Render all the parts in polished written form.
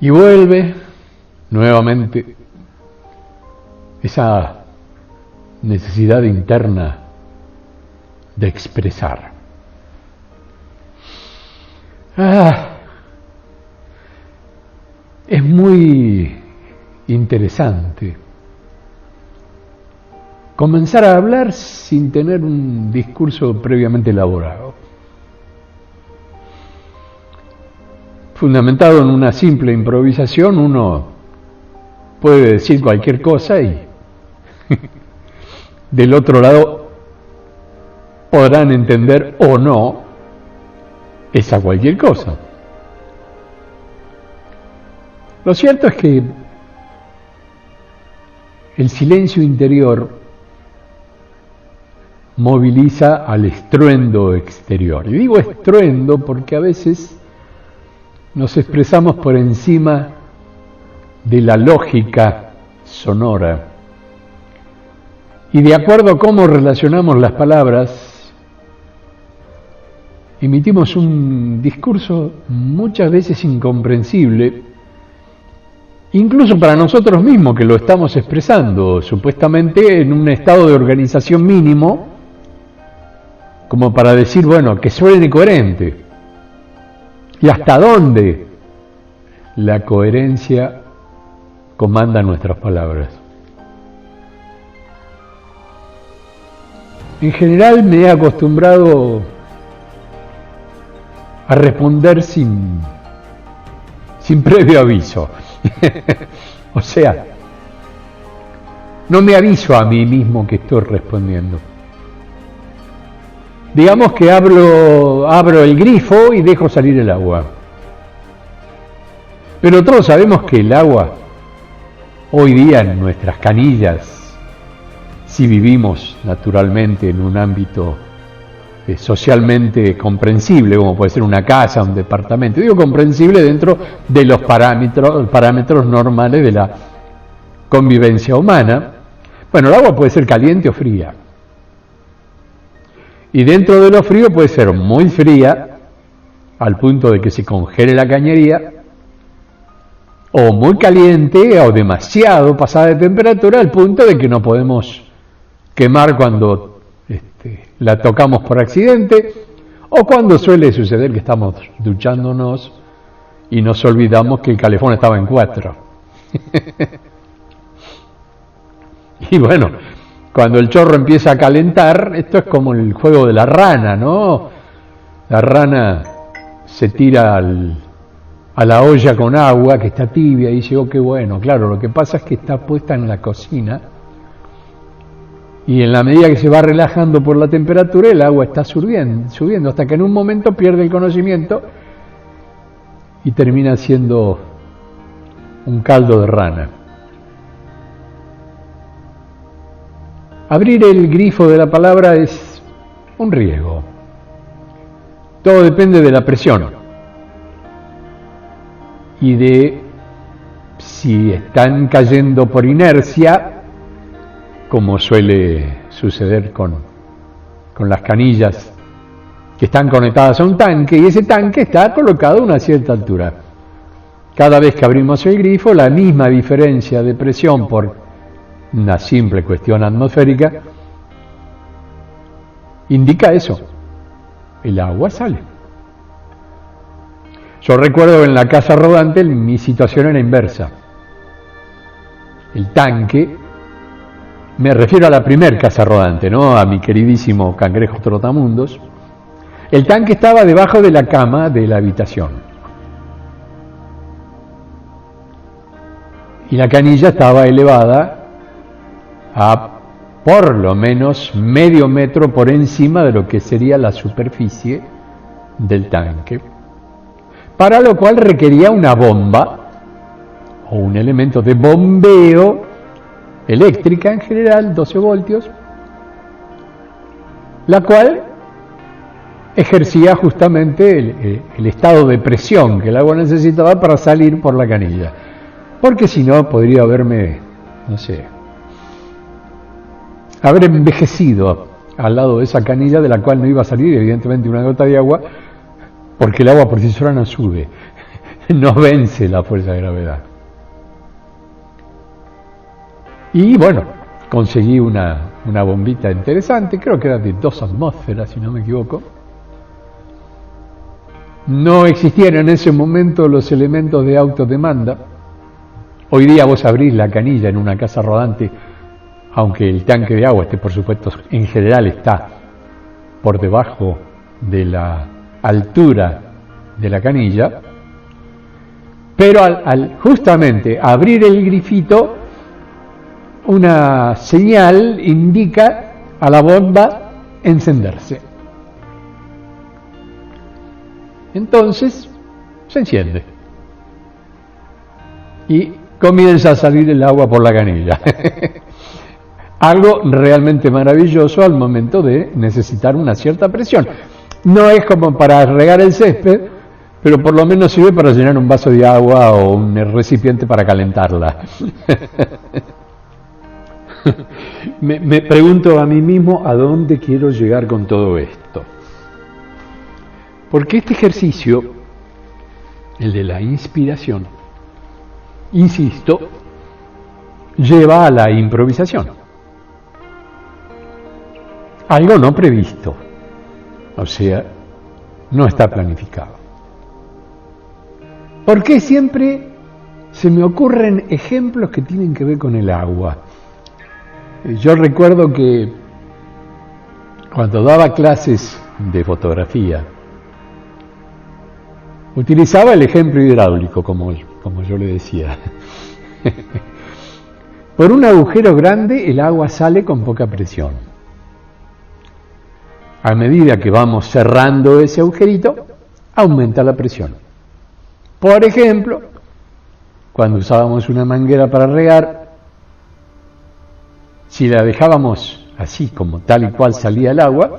Y vuelve nuevamente esa necesidad interna de expresar. Es muy interesante comenzar a hablar sin tener un discurso previamente elaborado, fundamentado en una simple improvisación. Uno puede decir cualquier cosa y del otro lado podrán entender o no esa cualquier cosa. Lo cierto es que el silencio interior moviliza al estruendo exterior. Y digo estruendo porque a veces nos expresamos por encima de la lógica sonora. Y de acuerdo a cómo relacionamos las palabras, emitimos un discurso muchas veces incomprensible, incluso para nosotros mismos que lo estamos expresando, supuestamente en un estado de organización mínimo, como para decir, bueno, que suene coherente. ¿Y hasta dónde la coherencia comanda nuestras palabras? En general me he acostumbrado a responder sin previo aviso. O sea, no me aviso a mí mismo que estoy respondiendo. Digamos que abro el grifo y dejo salir el agua. Pero todos sabemos que el agua, hoy día en nuestras canillas, si vivimos naturalmente en un ámbito socialmente comprensible, como puede ser una casa, un departamento, digo comprensible dentro de los parámetros normales de la convivencia humana, bueno, el agua puede ser caliente o fría. Y dentro de lo frío puede ser muy fría, al punto de que se congele la cañería, o muy caliente o demasiado pasada de temperatura, al punto de que no podemos quemar cuando la tocamos por accidente, o cuando suele suceder que estamos duchándonos y nos olvidamos que el calefón estaba en 4. Y bueno, cuando el chorro empieza a calentar, esto es como el juego de la rana, ¿no? La rana se tira a la olla con agua que está tibia y dice, oh, qué bueno. Claro, lo que pasa es que está puesta en la cocina y en la medida que se va relajando por la temperatura, el agua está subiendo hasta que en un momento pierde el conocimiento y termina siendo un caldo de rana. Abrir el grifo de la palabra es un riesgo. Todo depende de la presión y de si están cayendo por inercia, como suele suceder con las canillas que están conectadas a un tanque, y ese tanque está colocado a una cierta altura. Cada vez que abrimos el grifo, la misma diferencia de presión por una simple cuestión atmosférica indica eso. El agua sale. Yo recuerdo en la casa rodante mi situación era inversa. El tanque, me refiero a la primer casa rodante, ¿no? A mi queridísimo cangrejo trotamundos. El tanque estaba debajo de la cama de la habitación. Y la canilla estaba elevada a por lo menos medio metro por encima de lo que sería la superficie del tanque, para lo cual requería una bomba o un elemento de bombeo eléctrica, en general 12 voltios, la cual ejercía justamente el estado de presión que el agua necesitaba para salir por la canilla, porque si no podría haber envejecido al lado de esa canilla de la cual no iba a salir evidentemente una gota de agua, porque el agua por sí sola no sube. no vence la fuerza de gravedad. Y bueno, conseguí una bombita interesante, creo que era de 2 atmósferas, si no me equivoco. No existían en ese momento los elementos de autodemanda. Hoy día vos abrís la canilla en una casa rodante, aunque el tanque de agua por supuesto, en general está por debajo de la altura de la canilla, pero al justamente abrir el grifito, una señal indica a la bomba encenderse. Entonces se enciende y comienza a salir el agua por la canilla. Algo realmente maravilloso al momento de necesitar una cierta presión. No es como para regar el césped, pero por lo menos sirve para llenar un vaso de agua o un recipiente para calentarla. Me pregunto a mí mismo a dónde quiero llegar con todo esto. Porque este ejercicio, el de la inspiración, insisto, lleva a la improvisación. Algo no previsto, o sea, no está planificado. ¿Por qué siempre se me ocurren ejemplos que tienen que ver con el agua? Yo recuerdo que cuando daba clases de fotografía, utilizaba el ejemplo hidráulico, como yo le decía. Por un agujero grande el agua sale con poca presión. A medida que vamos cerrando ese agujerito, aumenta la presión. Por ejemplo, cuando usábamos una manguera para regar, si la dejábamos así como tal y cual salía el agua,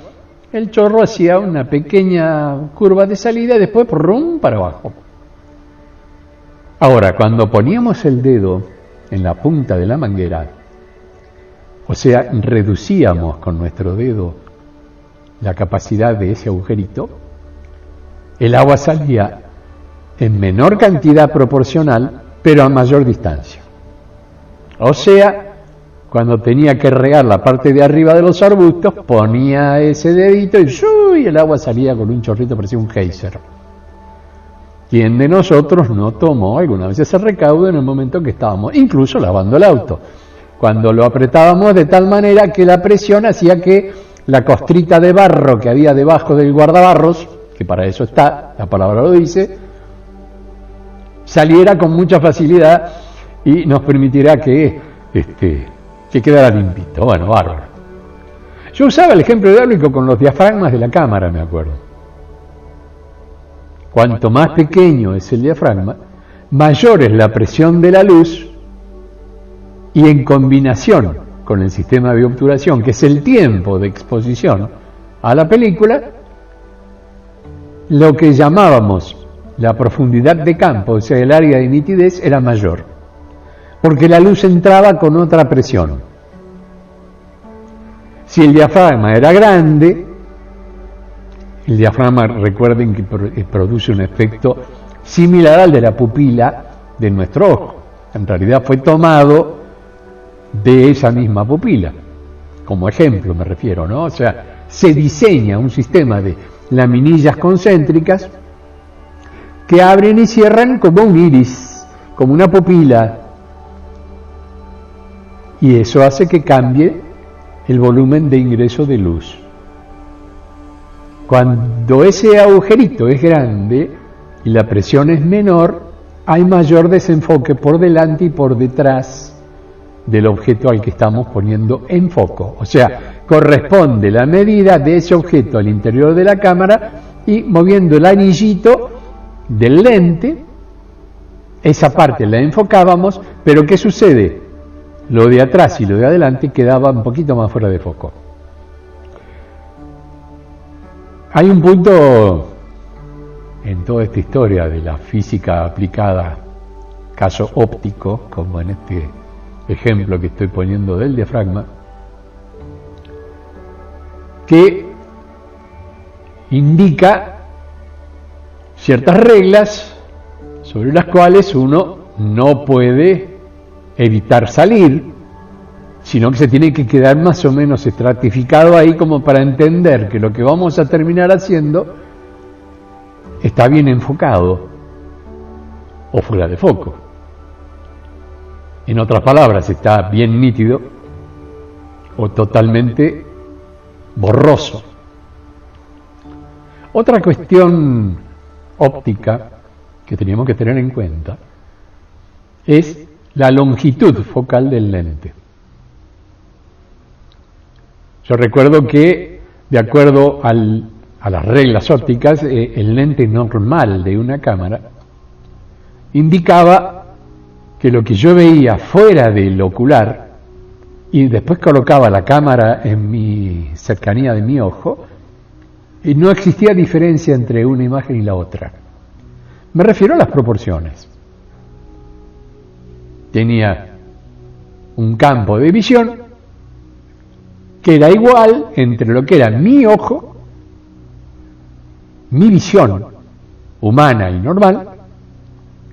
el chorro hacía una pequeña curva de salida y después ¡rum! Para abajo. Ahora, cuando poníamos el dedo en la punta de la manguera, o sea, reducíamos con nuestro dedo la capacidad de ese agujerito, el agua salía en menor cantidad proporcional, pero a mayor distancia. O sea, cuando tenía que regar la parte de arriba de los arbustos, ponía ese dedito y el agua salía con un chorrito, parecía un geyser. ¿Quién de nosotros no tomó alguna vez ese recaudo en el momento que estábamos, incluso lavando el auto? Cuando lo apretábamos de tal manera que la presión hacía que la costrita de barro que había debajo del guardabarros, que para eso está, la palabra lo dice, saliera con mucha facilidad y nos permitirá que quedara limpito. Bueno, bárbaro. Yo usaba el ejemplo hidráulico con los diafragmas de la cámara, me acuerdo. Cuanto más pequeño es el diafragma, mayor es la presión de la luz y en combinación con el sistema de obturación, que es el tiempo de exposición a la película, lo que llamábamos la profundidad de campo, o sea, el área de nitidez, era mayor, porque la luz entraba con otra presión. Si el diafragma era grande, el diafragma, recuerden que produce un efecto similar al de la pupila de nuestro ojo. En realidad fue tomado de esa misma pupila, como ejemplo me refiero, ¿no? O sea, se diseña un sistema de laminillas concéntricas que abren y cierran como un iris, como una pupila, y eso hace que cambie el volumen de ingreso de luz. Cuando ese agujerito es grande y la presión es menor, hay mayor desenfoque por delante y por detrás del objeto al que estamos poniendo en foco. O sea, corresponde la medida de ese objeto al interior de la cámara y moviendo el anillito del lente, esa parte la enfocábamos, pero ¿qué sucede? Lo de atrás y lo de adelante quedaba un poquito más fuera de foco. Hay un punto en toda esta historia de la física aplicada, caso óptico, como en este ejemplo que estoy poniendo del diafragma, que indica ciertas reglas sobre las cuales uno no puede evitar salir, sino que se tiene que quedar más o menos estratificado ahí como para entender que lo que vamos a terminar haciendo está bien enfocado o fuera de foco. En otras palabras, está bien nítido o totalmente borroso. Otra cuestión óptica que teníamos que tener en cuenta es la longitud focal del lente. Yo recuerdo que, de acuerdo a las reglas ópticas, el lente normal de una cámara indicaba que lo que yo veía fuera del ocular y después colocaba la cámara en mi cercanía de mi ojo, y no existía diferencia entre una imagen y la otra. Me refiero a las proporciones. Tenía un campo de visión que era igual entre lo que era mi ojo, mi visión humana y normal,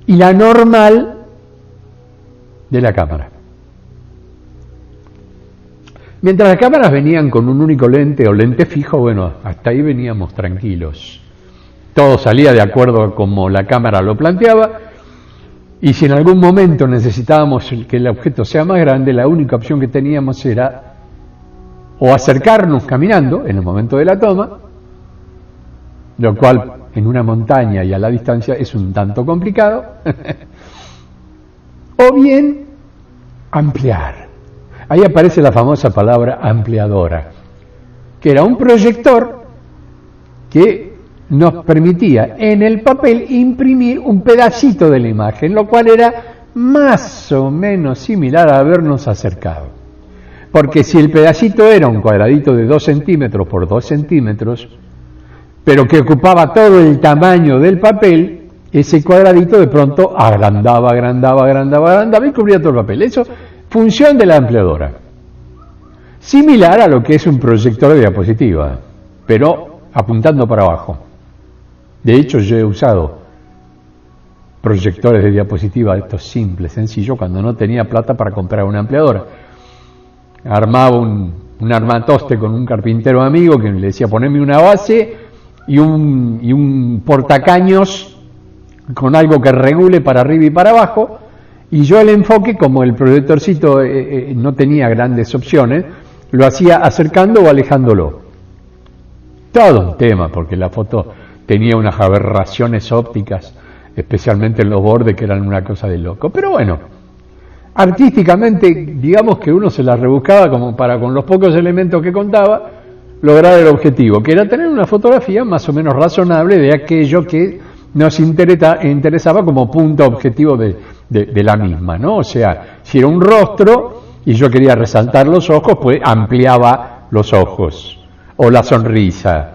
y la normal de la cámara. Mientras las cámaras venían con un único lente o lente fijo, bueno, hasta ahí veníamos tranquilos. Todo salía de acuerdo a como la cámara lo planteaba, y si en algún momento necesitábamos que el objeto sea más grande, la única opción que teníamos era o acercarnos caminando en el momento de la toma, lo cual en una montaña y a la distancia es un tanto complicado, o bien ampliar. Ahí aparece la famosa palabra ampliadora, que era un proyector que nos permitía en el papel imprimir un pedacito de la imagen, lo cual era más o menos similar a habernos acercado. Porque si el pedacito era un cuadradito de 2 centímetros por 2 centímetros, pero que ocupaba todo el tamaño del papel, ese cuadradito de pronto agrandaba y cubría todo el papel. Eso, función de la ampliadora. Similar a lo que es un proyector de diapositiva, pero apuntando para abajo. De hecho, yo he usado proyectores de diapositiva, estos simples, sencillos, cuando no tenía plata para comprar una ampliadora. Armaba un armatoste con un carpintero amigo que le decía poneme una base y un portacaños con algo que regule para arriba y para abajo, y yo el enfoque, como el proyectorcito no tenía grandes opciones, lo hacía acercando o alejándolo. Todo un tema, porque la foto tenía unas aberraciones ópticas, especialmente en los bordes, que eran una cosa de loco. Pero bueno, artísticamente, digamos que uno se las rebuscaba como para, con los pocos elementos que contaba, lograr el objetivo, que era tener una fotografía más o menos razonable de aquello que nos interesaba como punto objetivo de la misma, ¿no? O sea, si era un rostro y yo quería resaltar los ojos, pues ampliaba los ojos, o la sonrisa,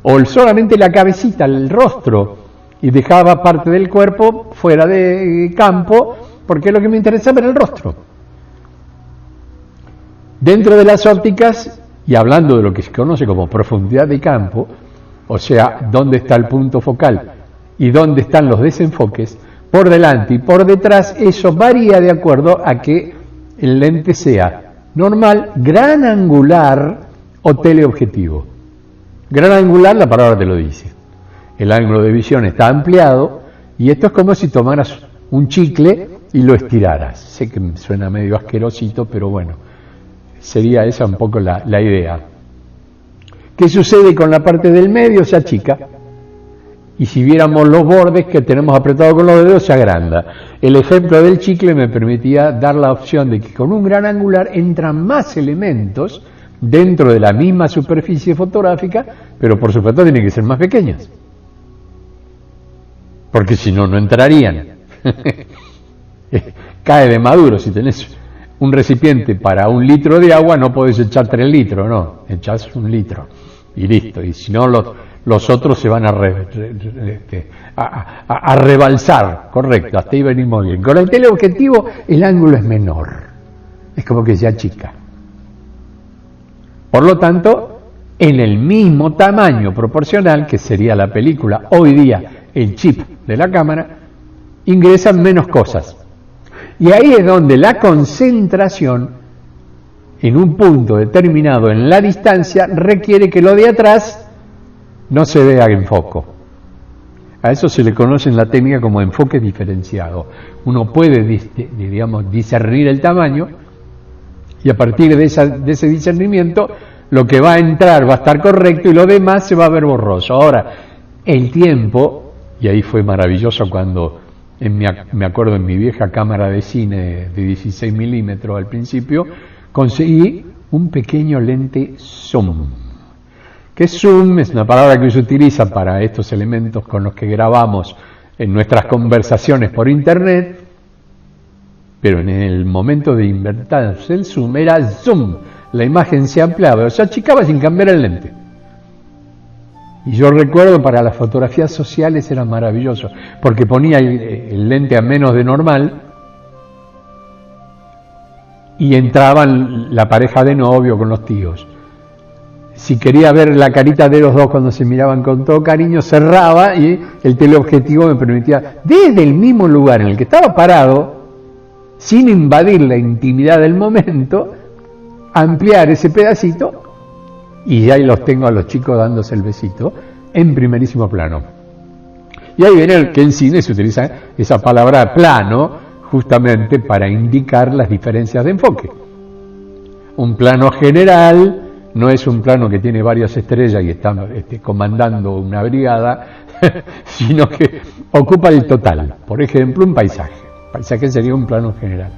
o solamente la cabecita, el rostro, y dejaba parte del cuerpo fuera de campo, porque lo que me interesaba era el rostro. Dentro de las ópticas, y hablando de lo que se conoce como profundidad de campo, o sea, dónde está el punto focal y dónde están los desenfoques, por delante y por detrás, eso varía de acuerdo a que el lente sea normal, gran angular o teleobjetivo. Gran angular, la palabra te lo dice. El ángulo de visión está ampliado, y esto es como si tomaras un chicle y lo estiraras. Sé que suena medio asquerosito, pero bueno, sería esa un poco la idea. ¿Qué sucede con la parte del medio? Se achica. Y si viéramos los bordes que tenemos apretados con los dedos, se agranda. El ejemplo del chicle me permitía dar la opción de que con un gran angular entran más elementos dentro de la misma superficie fotográfica, pero por supuesto tienen que ser más pequeños, porque si no, no entrarían. Cae de maduro. Si tenés un recipiente para 1 litro de agua, no podés echar 3 litros, no, echás 1 litro y listo. Y si no, los otros se van a rebalsar, correcto, hasta ahí venimos bien. Con el teleobjetivo el ángulo es menor, es como que se achica. Por lo tanto, en el mismo tamaño proporcional, que sería la película, hoy día el chip de la cámara, ingresan menos cosas. Y ahí es donde la concentración en un punto determinado en la distancia requiere que lo de atrás no se vea en foco. A eso se le conoce en la técnica como enfoque diferenciado. Uno puede, digamos, discernir el tamaño y a partir de ese discernimiento lo que va a entrar va a estar correcto y lo demás se va a ver borroso. Ahora, el tiempo, y ahí fue maravilloso cuando, me acuerdo en mi vieja cámara de cine de 16 milímetros al principio, conseguí un pequeño lente zoom. Que zoom es una palabra que se utiliza para estos elementos con los que grabamos en nuestras conversaciones por internet, pero en el momento de inventarse el zoom era zoom, la imagen se ampliaba, o sea, achicaba sin cambiar el lente. Y yo recuerdo para las fotografías sociales era maravilloso, porque ponía el lente a menos de normal y entraban la pareja de novio con los tíos. Si quería ver la carita de los dos cuando se miraban con todo cariño, cerraba y el teleobjetivo me permitía, desde el mismo lugar en el que estaba parado, sin invadir la intimidad del momento, ampliar ese pedacito y ahí los tengo a los chicos dándose el besito en primerísimo plano. Y ahí viene que en cine se utiliza esa palabra plano justamente para indicar las diferencias de enfoque. Un plano general no es un plano que tiene varias estrellas y está comandando una brigada, sino que ocupa el total. Por ejemplo, un paisaje. El paisaje sería un plano general.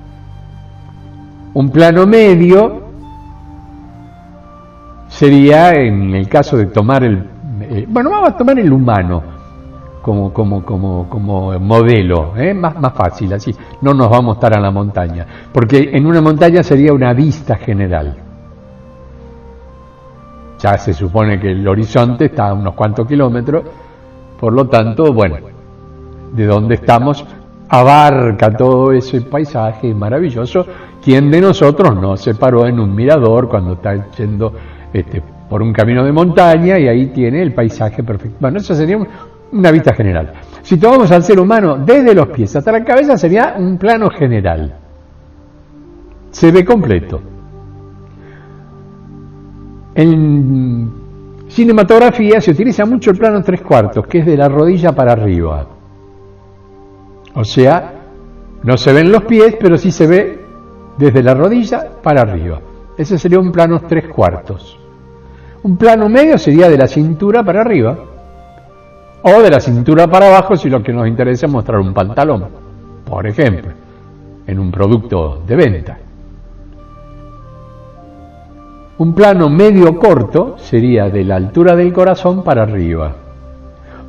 Un plano medio sería, en el caso de tomar vamos a tomar el humano como modelo, más fácil, así no nos vamos a estar a la montaña, porque en una montaña sería una vista general. Ya se supone que el horizonte está a unos cuantos kilómetros, por lo tanto, bueno, de donde estamos abarca todo ese paisaje maravilloso. ¿Quién de nosotros no se paró en un mirador cuando está yendo por un camino de montaña y ahí tiene el paisaje perfecto? Bueno, eso sería una vista general. Si tomamos al ser humano desde los pies hasta la cabeza, sería un plano general. Se ve completo. En cinematografía se utiliza mucho el plano 3/4, que es de la rodilla para arriba. O sea, no se ven los pies, pero sí se ve desde la rodilla para arriba. Ese sería un plano 3/4. Un plano medio sería de la cintura para arriba, o de la cintura para abajo si lo que nos interesa es mostrar un pantalón, por ejemplo, en un producto de venta. Un plano medio corto sería de la altura del corazón para arriba.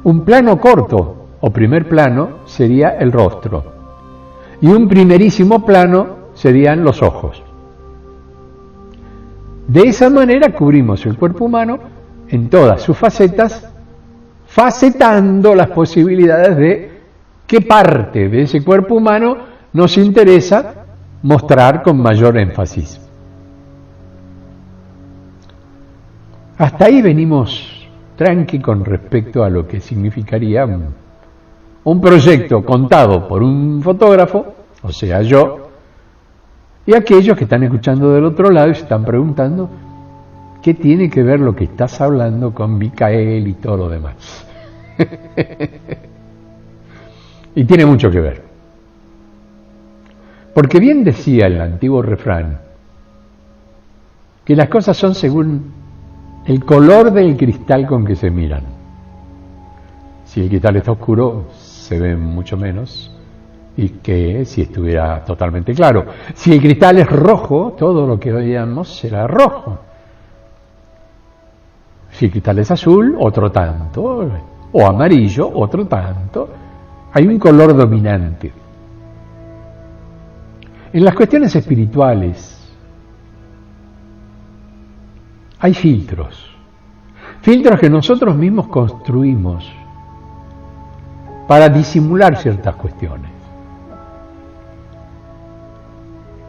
Un plano corto o primer plano sería el rostro. Y un primerísimo plano serían los ojos. De esa manera cubrimos el cuerpo humano en todas sus facetas, facetando las posibilidades de qué parte de ese cuerpo humano nos interesa mostrar con mayor énfasis. Hasta ahí venimos tranqui con respecto a lo que significaría un proyecto contado por un fotógrafo, o sea yo, y aquellos que están escuchando del otro lado y se están preguntando qué tiene que ver lo que estás hablando con Micael y todo lo demás. Y tiene mucho que ver. Porque bien decía el antiguo refrán que las cosas son según el color del cristal con que se miran. Si el cristal está oscuro, se ve mucho menos, y que si estuviera totalmente claro. Si el cristal es rojo, todo lo que veamos será rojo. Si el cristal es azul, otro tanto, o amarillo, otro tanto. Hay un color dominante. En las cuestiones espirituales hay filtros que nosotros mismos construimos para disimular ciertas cuestiones.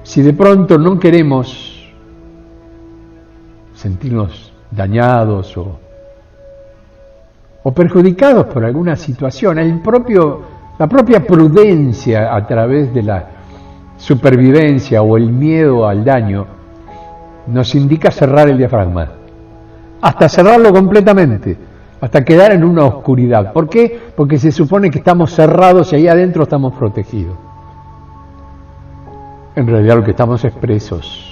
Si de pronto no queremos sentirnos dañados o perjudicados por alguna situación, el propio La propia prudencia a través de la supervivencia o el miedo al daño nos indica cerrar el diafragma, hasta cerrarlo completamente, hasta quedar en una oscuridad. ¿Por qué? Porque se supone que estamos cerrados y ahí adentro estamos protegidos. En realidad lo que estamos es presos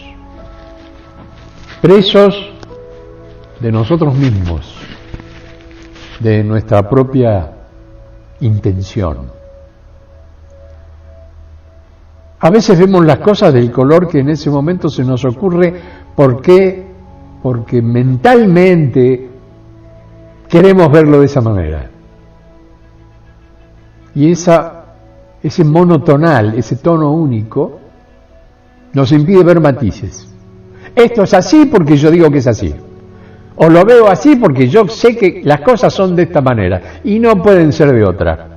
de nosotros mismos, de nuestra propia intención. A veces vemos las cosas del color que en ese momento se nos ocurre. ¿Por qué? Porque mentalmente queremos verlo de esa manera. Y ese monotonal, ese tono único, nos impide ver matices. Esto es así porque yo digo que es así. O lo veo así porque yo sé que las cosas son de esta manera y no pueden ser de otra.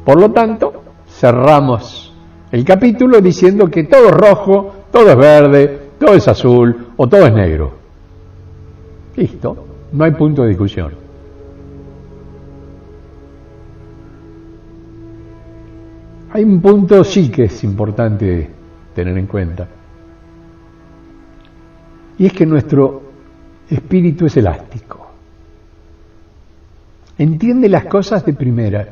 Por lo tanto, cerramos el capítulo diciendo que todo es rojo, todo es verde, todo es azul o todo es negro. Listo, no hay punto de discusión. Hay un punto sí que es importante tener en cuenta. Y es que nuestro espíritu es elástico. Entiende las cosas de primera,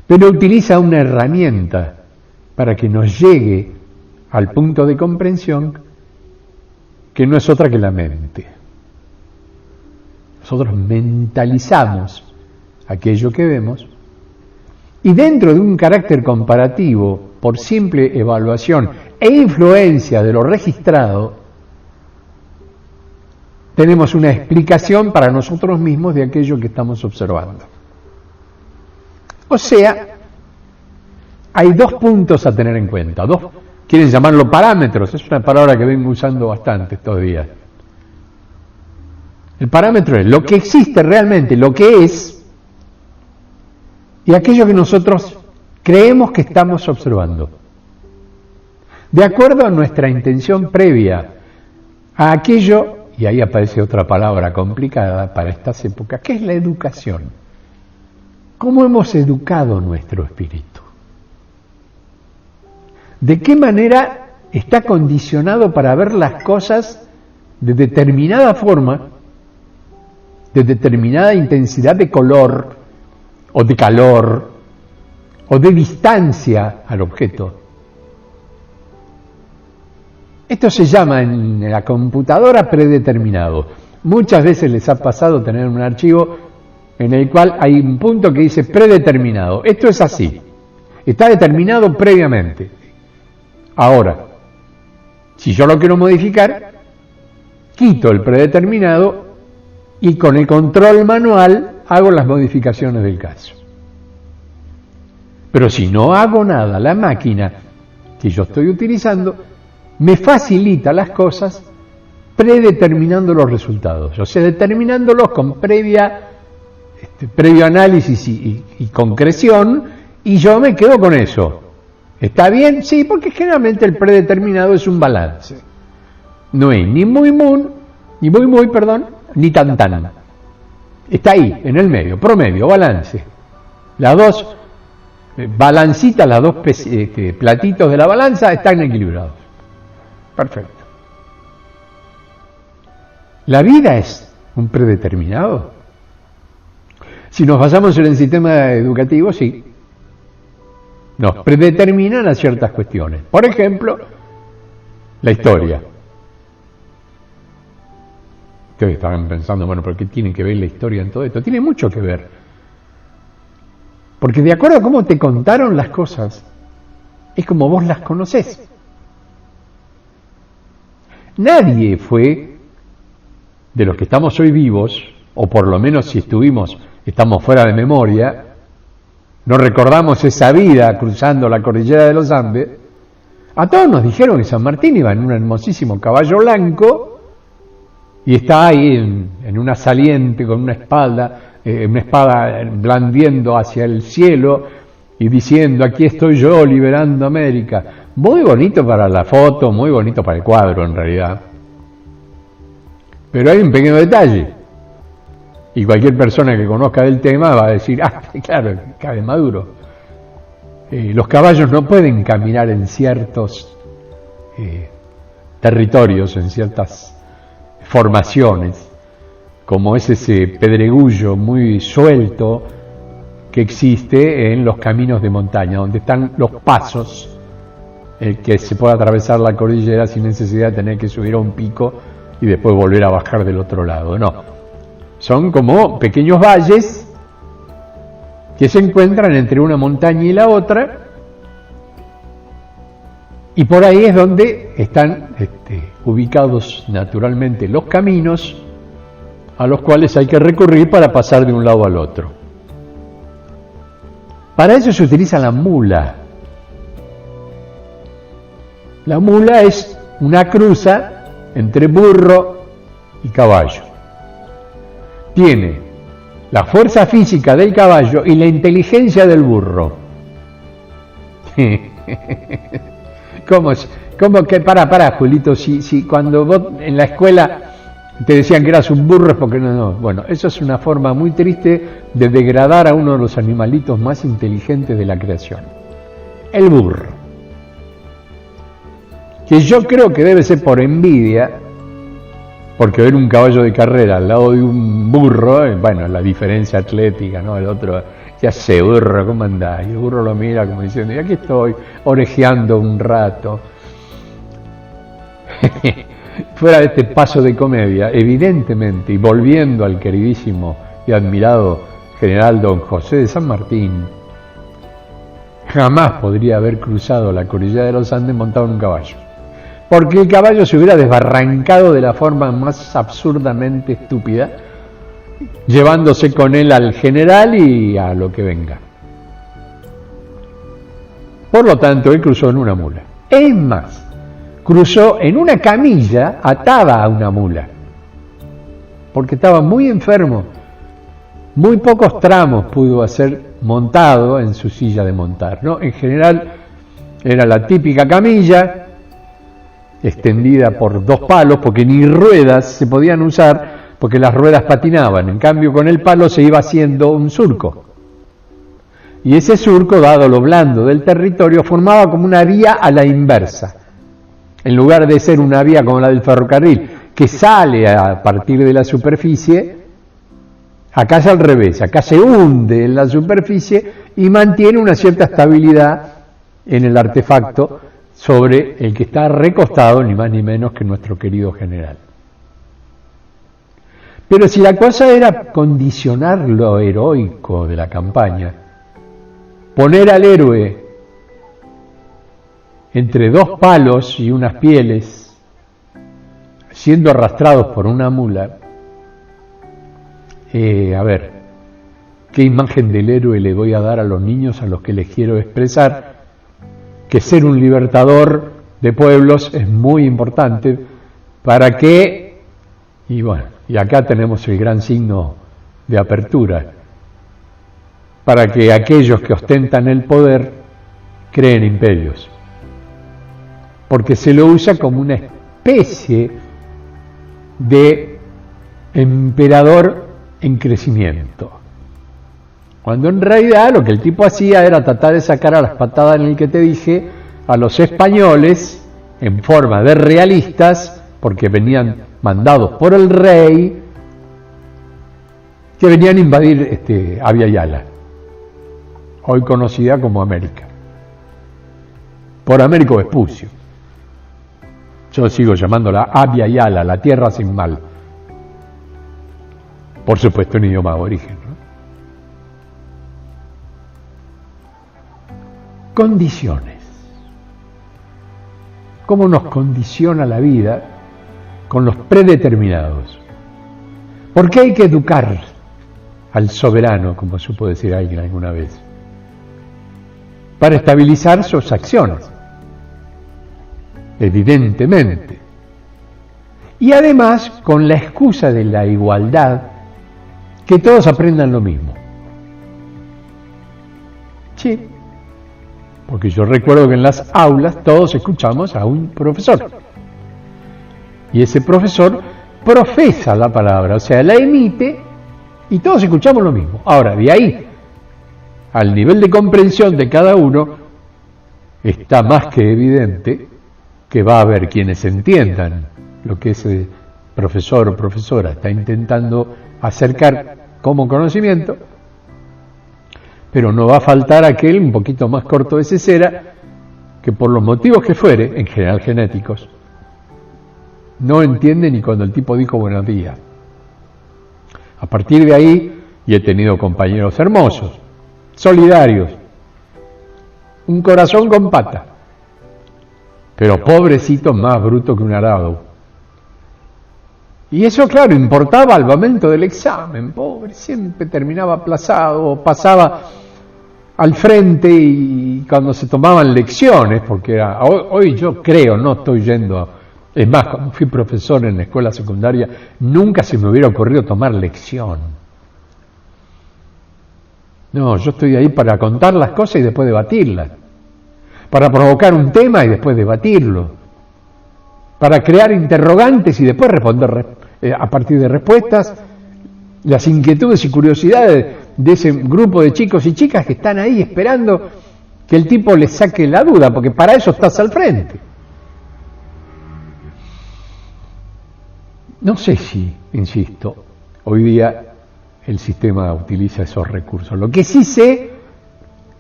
pero utiliza una herramienta para que nos llegue al punto de comprensión que no es otra que la mente. Nosotros mentalizamos aquello que vemos y dentro de un carácter comparativo, por simple evaluación e influencia de lo registrado, tenemos una explicación para nosotros mismos de aquello que estamos observando. O sea, hay dos puntos a tener en cuenta, quieren llamarlo parámetros, es una palabra que vengo usando bastante estos días. El parámetro es lo que existe realmente, lo que es, y aquello que nosotros creemos que estamos observando. De acuerdo a nuestra intención previa a aquello, y ahí aparece otra palabra complicada para estas épocas, que es la educación. ¿Cómo hemos educado nuestro espíritu? ¿De qué manera está condicionado para ver las cosas de determinada forma, de determinada intensidad de color, o de calor, o de distancia al objeto? Esto se llama en la computadora predeterminado. Muchas veces les ha pasado tener un archivo en el cual hay un punto que dice predeterminado. Esto es así, está determinado previamente. Ahora, si yo lo quiero modificar, quito el predeterminado y con el control manual hago las modificaciones del caso. Pero si no hago nada, la máquina que yo estoy utilizando me facilita las cosas predeterminando los resultados, o sea, determinándolos con previo análisis y concreción, y yo me quedo con eso. ¿Está bien? Sí, porque generalmente el predeterminado es un balance. No es ni muy, ni tan. Está ahí, en el medio, promedio, balance. Las dos balancitas, las dos platitos de la balanza están equilibrados. Perfecto. ¿La vida es un predeterminado? Si nos basamos en el sistema educativo, sí. Nos predeterminan a ciertas cuestiones. Por ejemplo, la historia. Ustedes estaban pensando, bueno, ¿pero qué tiene que ver la historia en todo esto? Tiene mucho que ver. Porque de acuerdo a cómo te contaron las cosas, es como vos las conocés. Nadie fue, de los que estamos hoy vivos, o por lo menos si estamos fuera de memoria, no recordamos esa vida cruzando la cordillera de los Andes. A todos nos dijeron que San Martín iba en un hermosísimo caballo blanco y está ahí en una saliente con una espada blandiendo hacia el cielo y diciendo: aquí estoy yo liberando América. Muy bonito para la foto, muy bonito para el cuadro en realidad. Pero hay un pequeño detalle. Y cualquier persona que conozca del tema va a decir: ah, claro, cabe Maduro. Los caballos no pueden caminar en ciertos territorios, en ciertas formaciones, como es ese pedregullo muy suelto que existe en los caminos de montaña, donde están los pasos, el que se puede atravesar la cordillera sin necesidad de tener que subir a un pico y después volver a bajar del otro lado. No, son como pequeños valles que se encuentran entre una montaña y la otra, y por ahí es donde están ubicados naturalmente los caminos a los cuales hay que recurrir para pasar de un lado al otro. Para eso se utiliza la mula. La mula es una cruza entre burro y caballo. Tiene la fuerza física del caballo y la inteligencia del burro. ¿Cómo que? Pará, Julito, si cuando vos en la escuela te decían que eras un burro es porque no. Bueno, eso es una forma muy triste de degradar a uno de los animalitos más inteligentes de la creación. El burro. Que yo creo que debe ser por envidia, porque ver un caballo de carrera al lado de un burro, bueno, la diferencia atlética, ¿no? El otro, ya sé, burro, ¿cómo andás? Y el burro lo mira como diciendo, y aquí estoy, orejeando un rato. Fuera de este paso de comedia, evidentemente, y volviendo al queridísimo y admirado general don José de San Martín, jamás podría haber cruzado la cordillera de los Andes montado en un caballo. Porque el caballo se hubiera desbarrancado de la forma más absurdamente estúpida, llevándose con él al general y a lo que venga. Por lo tanto, él cruzó en una mula. Es más, cruzó en una camilla atada a una mula, porque estaba muy enfermo. Muy pocos tramos pudo hacer montado en su silla de montar, ¿no? En general era la típica camilla, extendida por 2 palos, porque ni ruedas se podían usar, porque las ruedas patinaban. En cambio, con el palo se iba haciendo un surco. Y ese surco, dado lo blando del territorio, formaba como una vía a la inversa. En lugar de ser una vía como la del ferrocarril, que sale a partir de la superficie, acá es al revés. Acá se hunde en la superficie y mantiene una cierta estabilidad en el artefacto sobre el que está recostado, ni más ni menos que nuestro querido general. Pero si la cosa era condicionar lo heroico de la campaña, poner al héroe entre 2 palos y unas pieles, siendo arrastrados por una mula, a ver, ¿qué imagen del héroe le voy a dar a los niños a los que les quiero expresar? Que ser un libertador de pueblos es muy importante para que, y bueno, y acá tenemos el gran signo de apertura, para que aquellos que ostentan el poder creen imperios, porque se lo usa como una especie de emperador en crecimiento, cuando en realidad lo que el tipo hacía era tratar de sacar a las patadas en el que te dije a los españoles en forma de realistas, porque venían mandados por el rey, que venían a invadir Abya Yala, hoy conocida como América, por Américo Vespucio. Yo sigo llamándola Abya Yala, la tierra sin mal, por supuesto en idioma aborigen, ¿no? Condiciones. ¿Cómo nos condiciona la vida con los predeterminados? ¿Por qué hay que educar al soberano, como supo decir alguien alguna vez? Para estabilizar sus acciones, evidentemente. Y además, con la excusa de la igualdad, que todos aprendan lo mismo. Sí. Porque yo recuerdo que en las aulas todos escuchamos a un profesor. Y ese profesor profesa la palabra, o sea, la emite y todos escuchamos lo mismo. Ahora, de ahí al nivel de comprensión de cada uno, está más que evidente que va a haber quienes entiendan lo que ese profesor o profesora está intentando acercar como conocimiento, pero no va a faltar aquel un poquito más corto de cesera que por los motivos que fuere, en general genéticos, no entiende ni cuando el tipo dijo buenos días. A partir de ahí, y he tenido compañeros hermosos, solidarios, un corazón con pata, pero pobrecito más bruto que un arado. Y eso, claro, importaba al momento del examen, pobre, siempre terminaba aplazado, pasaba al frente y cuando se tomaban lecciones, porque hoy yo creo, no estoy yendo, es más, cuando fui profesor en la escuela secundaria, nunca se me hubiera ocurrido tomar lección. No, yo estoy ahí para contar las cosas y después debatirlas, para provocar un tema y después debatirlo, para crear interrogantes y después responder a partir de respuestas las inquietudes y curiosidades de ese grupo de chicos y chicas que están ahí esperando que el tipo les saque la duda, porque para eso estás al frente. No sé si, insisto, hoy día el sistema utiliza esos recursos. Lo que sí sé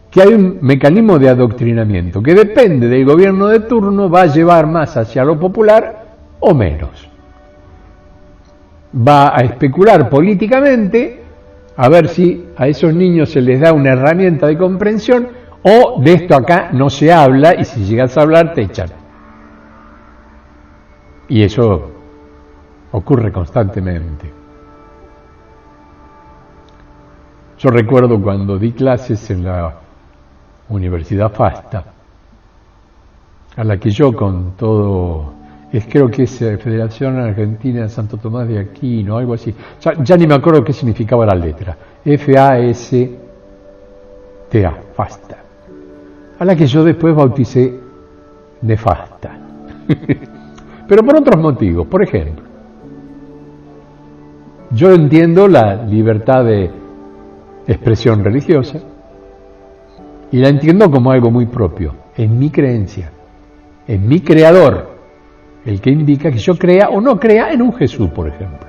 que hay un mecanismo de adoctrinamiento que depende del gobierno de turno, va a llevar más hacia lo popular o menos. Va a especular políticamente a ver si a esos niños se les da una herramienta de comprensión o de esto acá no se habla y si llegas a hablar te echan. Y eso ocurre constantemente. Yo recuerdo cuando di clases en la Universidad FASTA, a la que yo con todo, creo que es Federación Argentina de Santo Tomás de Aquino, algo así, ya ni me acuerdo qué significaba la letra, F-A-S-T-A, FASTA, a la que yo después bauticé nefasta, pero por otros motivos. Por ejemplo, yo entiendo la libertad de expresión religiosa y la entiendo como algo muy propio, en mi creencia, en mi creador, el que indica que yo crea o no crea en un Jesús, por ejemplo.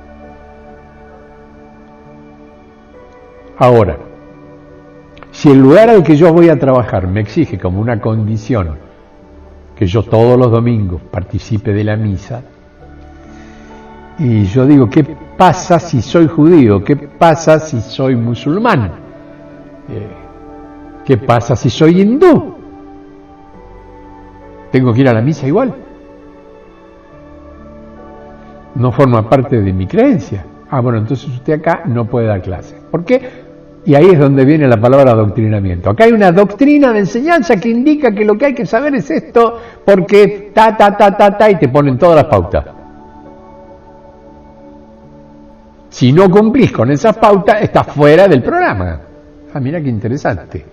Ahora, si el lugar al que yo voy a trabajar me exige como una condición que yo todos los domingos participe de la misa, y yo digo, ¿qué pasa si soy judío? ¿Qué pasa si soy musulmán? ¿Qué pasa si soy hindú? ¿Tengo que ir a la misa igual? No forma parte de mi creencia. Bueno, entonces usted acá no puede dar clase. ¿Por qué? Y ahí es donde viene la palabra adoctrinamiento. Acá hay una doctrina de enseñanza que indica que lo que hay que saber es esto, porque y te ponen todas las pautas. Si no cumplís con esas pautas, estás fuera del programa. Mira qué interesante.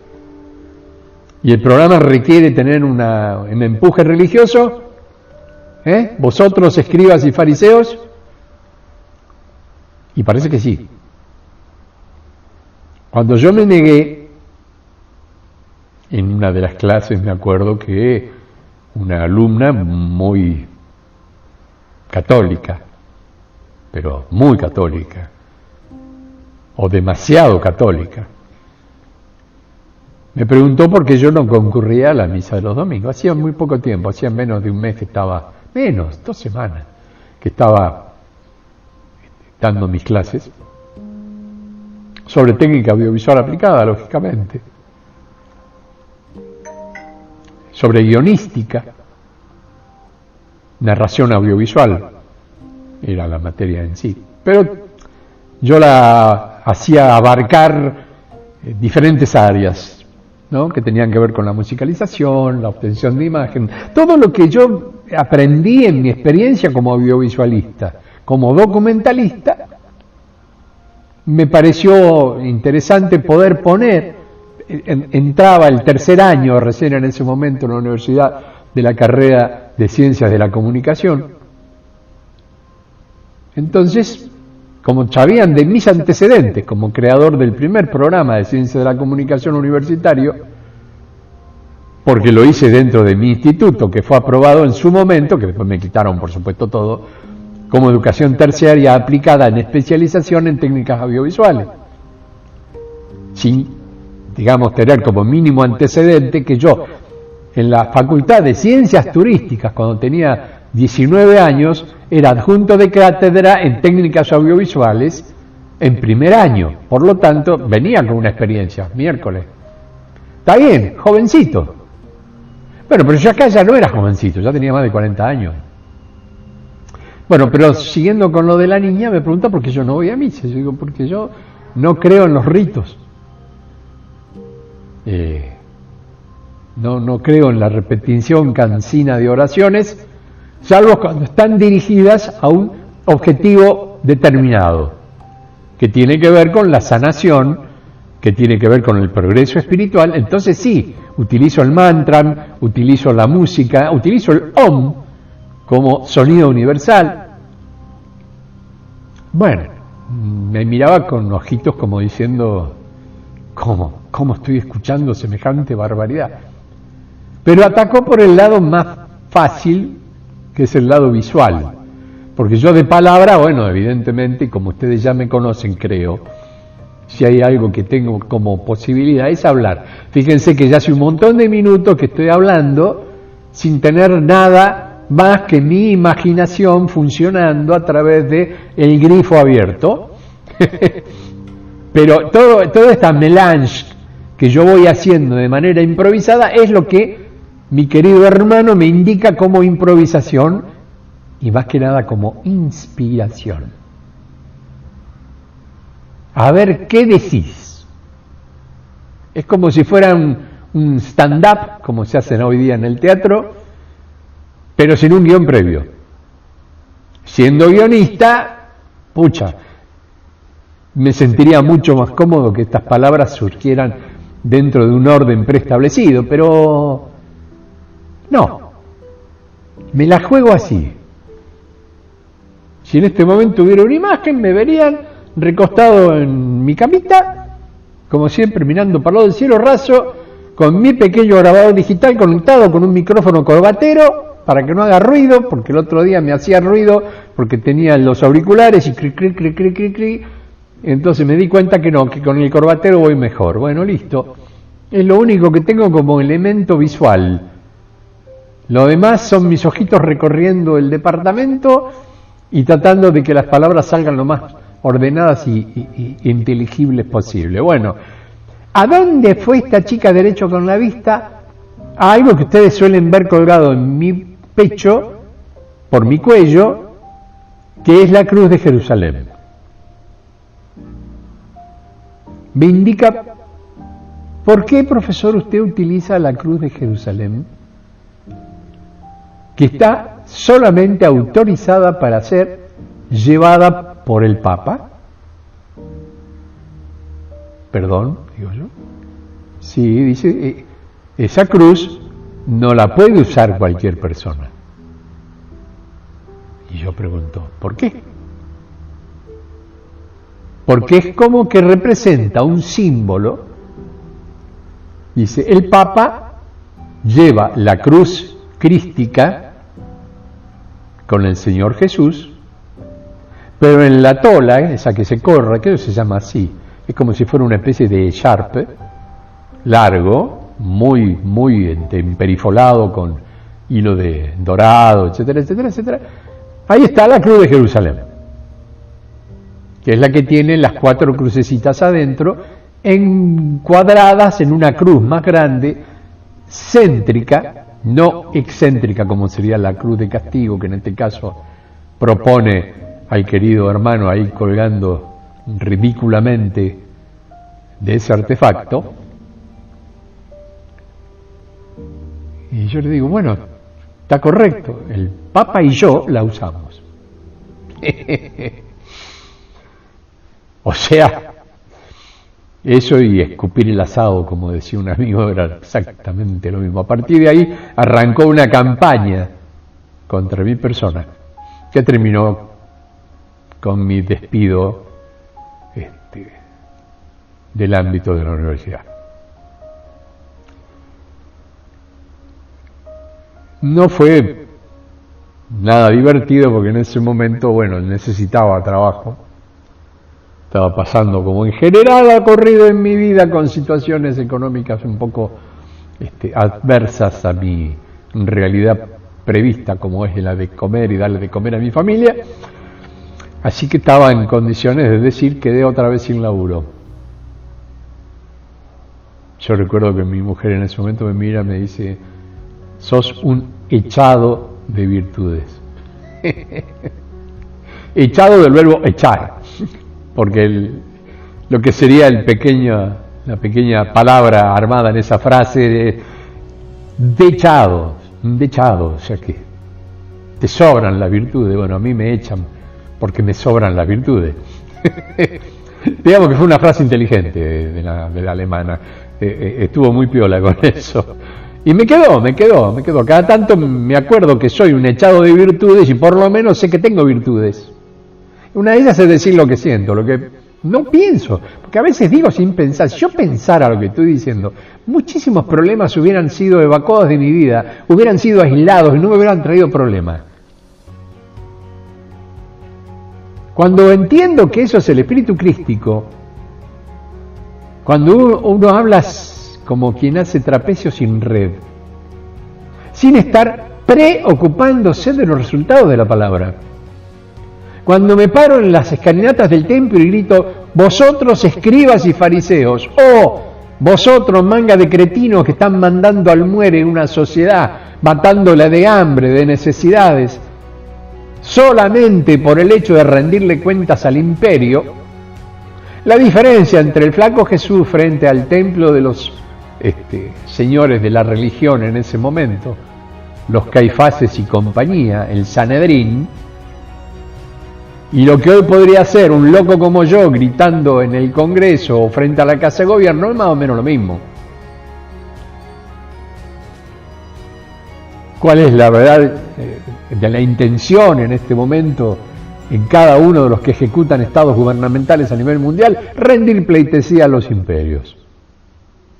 Y el programa requiere tener un empuje religioso. ¿Vosotros, escribas y fariseos? Y parece que sí. Cuando yo me negué, en una de las clases me acuerdo que una alumna muy católica, pero muy católica, o demasiado católica, me preguntó por qué yo no concurría a la misa de los domingos. Hacía muy poco tiempo, hacía menos de un mes que estaba, 2 semanas, que estaba dando mis clases sobre técnica audiovisual aplicada, lógicamente, sobre guionística, narración audiovisual, era la materia en sí, pero yo la hacía abarcar diferentes áreas, ¿no?, que tenían que ver con la musicalización, la obtención de imagen, todo lo que yo aprendí en mi experiencia como audiovisualista, como documentalista. Me pareció interesante poder poner, entraba el 3er año recién en ese momento en la universidad de la carrera de Ciencias de la Comunicación. Entonces como sabían de mis antecedentes como creador del primer programa de Ciencia de la Comunicación Universitario, porque lo hice dentro de mi instituto, que fue aprobado en su momento, que después me quitaron por supuesto todo, como educación terciaria aplicada en especialización en técnicas audiovisuales, sin, digamos, tener como mínimo antecedente que yo, en la Facultad de Ciencias Turísticas, cuando tenía 19 años, era adjunto de cátedra en técnicas audiovisuales en primer año. Por lo tanto, venía con una experiencia, miércoles. Está bien, jovencito. Bueno, pero yo acá ya no era jovencito, ya tenía más de 40 años. Bueno, pero siguiendo con lo de la niña, me pregunta por qué yo no voy a misa. Yo digo, porque yo no creo en los ritos. No creo en la repetición cansina de oraciones, salvo cuando están dirigidas a un objetivo determinado, que tiene que ver con la sanación, que tiene que ver con el progreso espiritual. Entonces sí, utilizo el mantra, utilizo la música, utilizo el Om como sonido universal. Bueno, me miraba con ojitos como diciendo, ¿cómo estoy escuchando semejante barbaridad? Pero atacó por el lado más fácil, que es el lado visual. Porque yo de palabra, bueno, evidentemente, como ustedes ya me conocen, creo, si hay algo que tengo como posibilidad es hablar. Fíjense que ya hace un montón de minutos que estoy hablando sin tener nada más que mi imaginación funcionando a través de el grifo abierto. Pero toda esta melange que yo voy haciendo de manera improvisada es lo que mi querido hermano me indica como improvisación y más que nada como inspiración. A ver, ¿qué decís? Es como si fuera un stand-up, como se hacen hoy día en el teatro, pero sin un guión previo. Siendo guionista, pucha, me sentiría mucho más cómodo que estas palabras surgieran dentro de un orden preestablecido, pero no, me la juego así. Si en este momento hubiera una imagen, me verían recostado en mi camita, como siempre mirando para el lado del cielo raso, con mi pequeño grabador digital conectado con un micrófono corbatero para que no haga ruido, porque el otro día me hacía ruido porque tenía los auriculares y cri, cri, cri, cri, cri, cri. Entonces me di cuenta que no, que con el corbatero voy mejor. Bueno, listo. Es lo único que tengo como elemento visual. Lo demás son mis ojitos recorriendo el departamento y tratando de que las palabras salgan lo más ordenadas y inteligibles posible. Bueno, ¿a dónde fue esta chica derecho con la vista? A algo que ustedes suelen ver colgado en mi pecho, por mi cuello, que es la cruz de Jerusalén. Me indica, ¿por qué, profesor, usted utiliza la cruz de Jerusalén? Que está solamente autorizada para ser llevada por el Papa. Perdón, digo yo. Sí, dice, esa cruz no la puede usar cualquier persona. Y yo pregunto, ¿por qué? Porque es como que representa un símbolo. Dice, el Papa lleva la cruz crística con el Señor Jesús, pero en la tola, esa que se corre, que se llama así, es como si fuera una especie de echarpe largo, muy emperifolado con hilo de dorado, etcétera, etcétera, etcétera. Ahí está la cruz de Jerusalén, que es la que tiene las 4 crucecitas adentro, encuadradas en una cruz más grande, céntrica, no excéntrica como sería la cruz de castigo, que en este caso propone al querido hermano ahí colgando ridículamente de ese artefacto. Y yo le digo, bueno, está correcto, el Papa y yo la usamos. O sea, eso y escupir el asado, como decía un amigo, era exactamente lo mismo. A partir de ahí arrancó una campaña contra mi persona, que terminó con mi despido del ámbito de la universidad. No fue nada divertido porque en ese momento, bueno, necesitaba trabajo. Estaba pasando, como en general ha ocurrido en mi vida, con situaciones económicas un poco adversas a mi realidad prevista, como es la de comer y darle de comer a mi familia. Así que estaba en condiciones de decir, quedé otra vez sin laburo. Yo recuerdo que mi mujer en ese momento me mira y me dice, sos un echado de virtudes. Echado del verbo echar, porque lo que sería la pequeña palabra armada en esa frase, dechado, o sea que te sobran las virtudes. Bueno, a mí me echan porque me sobran las virtudes. Digamos que fue una frase inteligente de la alemana. Estuvo muy piola con eso. Y me quedó. Cada tanto me acuerdo que soy un echado de virtudes y por lo menos sé que tengo virtudes. Una de ellas es decir lo que siento, lo que no pienso. Porque a veces digo sin pensar. Si yo pensara lo que estoy diciendo, muchísimos problemas hubieran sido evacuados de mi vida, hubieran sido aislados y no me hubieran traído problemas. Cuando entiendo que eso es el espíritu crístico, cuando uno habla como quien hace trapecio sin red, sin estar preocupándose de los resultados de la palabra. Cuando me paro en las escalinatas del templo y grito, vosotros escribas y fariseos, vosotros manga de cretinos que están mandando al muere en una sociedad, matándola de hambre, de necesidades, solamente por el hecho de rendirle cuentas al imperio. La diferencia entre el flaco Jesús frente al templo de los señores de la religión en ese momento, los Caifases y compañía, el Sanedrín, y lo que hoy podría ser un loco como yo gritando en el Congreso o frente a la Casa de Gobierno, es más o menos lo mismo. ¿Cuál es la verdad de la intención en este momento en cada uno de los que ejecutan estados gubernamentales a nivel mundial? Rendir pleitesía a los imperios,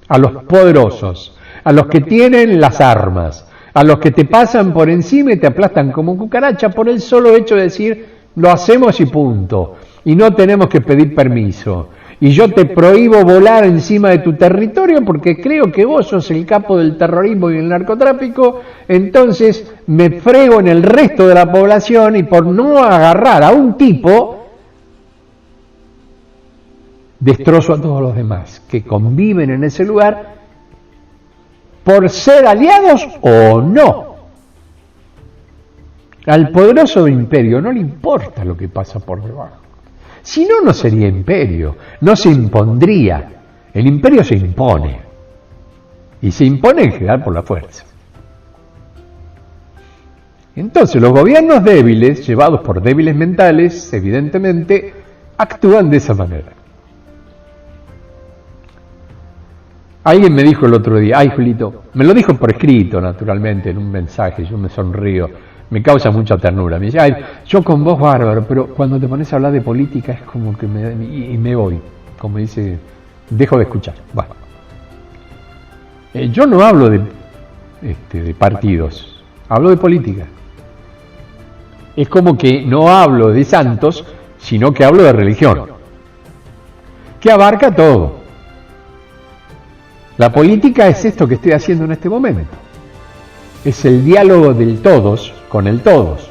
a los poderosos, a los que tienen las armas, a los que te pasan por encima y te aplastan como cucaracha por el solo hecho de decir, lo hacemos y punto, y no tenemos que pedir permiso. Y yo te prohíbo volar encima de tu territorio porque creo que vos sos el capo del terrorismo y el narcotráfico, entonces me frego en el resto de la población y por no agarrar a un tipo, destrozo a todos los demás que conviven en ese lugar por ser aliados o no. Al poderoso imperio no le importa lo que pasa por debajo. Si no, no sería imperio, no se impondría. El imperio se impone. Y se impone en general por la fuerza. Entonces los gobiernos débiles, llevados por débiles mentales, evidentemente, actúan de esa manera. Alguien me dijo el otro día, ay Julito, me lo dijo por escrito naturalmente, en un mensaje, yo me sonrío. Me causa mucha ternura. Me dice, ay, yo con vos bárbaro, pero cuando te pones a hablar de política es como que me voy. Como dice, dejo de escuchar. Bueno. Yo no hablo de partidos, hablo de política. Es como que no hablo de santos, sino que hablo de religión, que abarca todo. La política es esto que estoy haciendo en este momento. Es el diálogo del todos con el todos.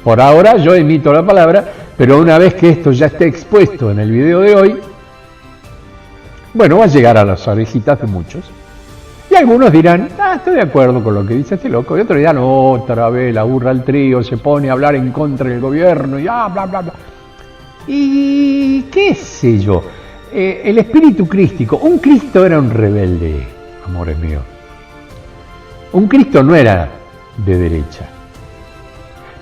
Por ahora yo emito la palabra, pero una vez que esto ya esté expuesto en el video de hoy, bueno, va a llegar a las orejitas de muchos. Y algunos dirán, estoy de acuerdo con lo que dice este loco. Y otros dirán, otra vez la burra al trío se pone a hablar en contra del gobierno y bla, bla, bla. Y qué sé yo, el espíritu crístico, un Cristo era un rebelde, amores míos. Un Cristo no era de derecha,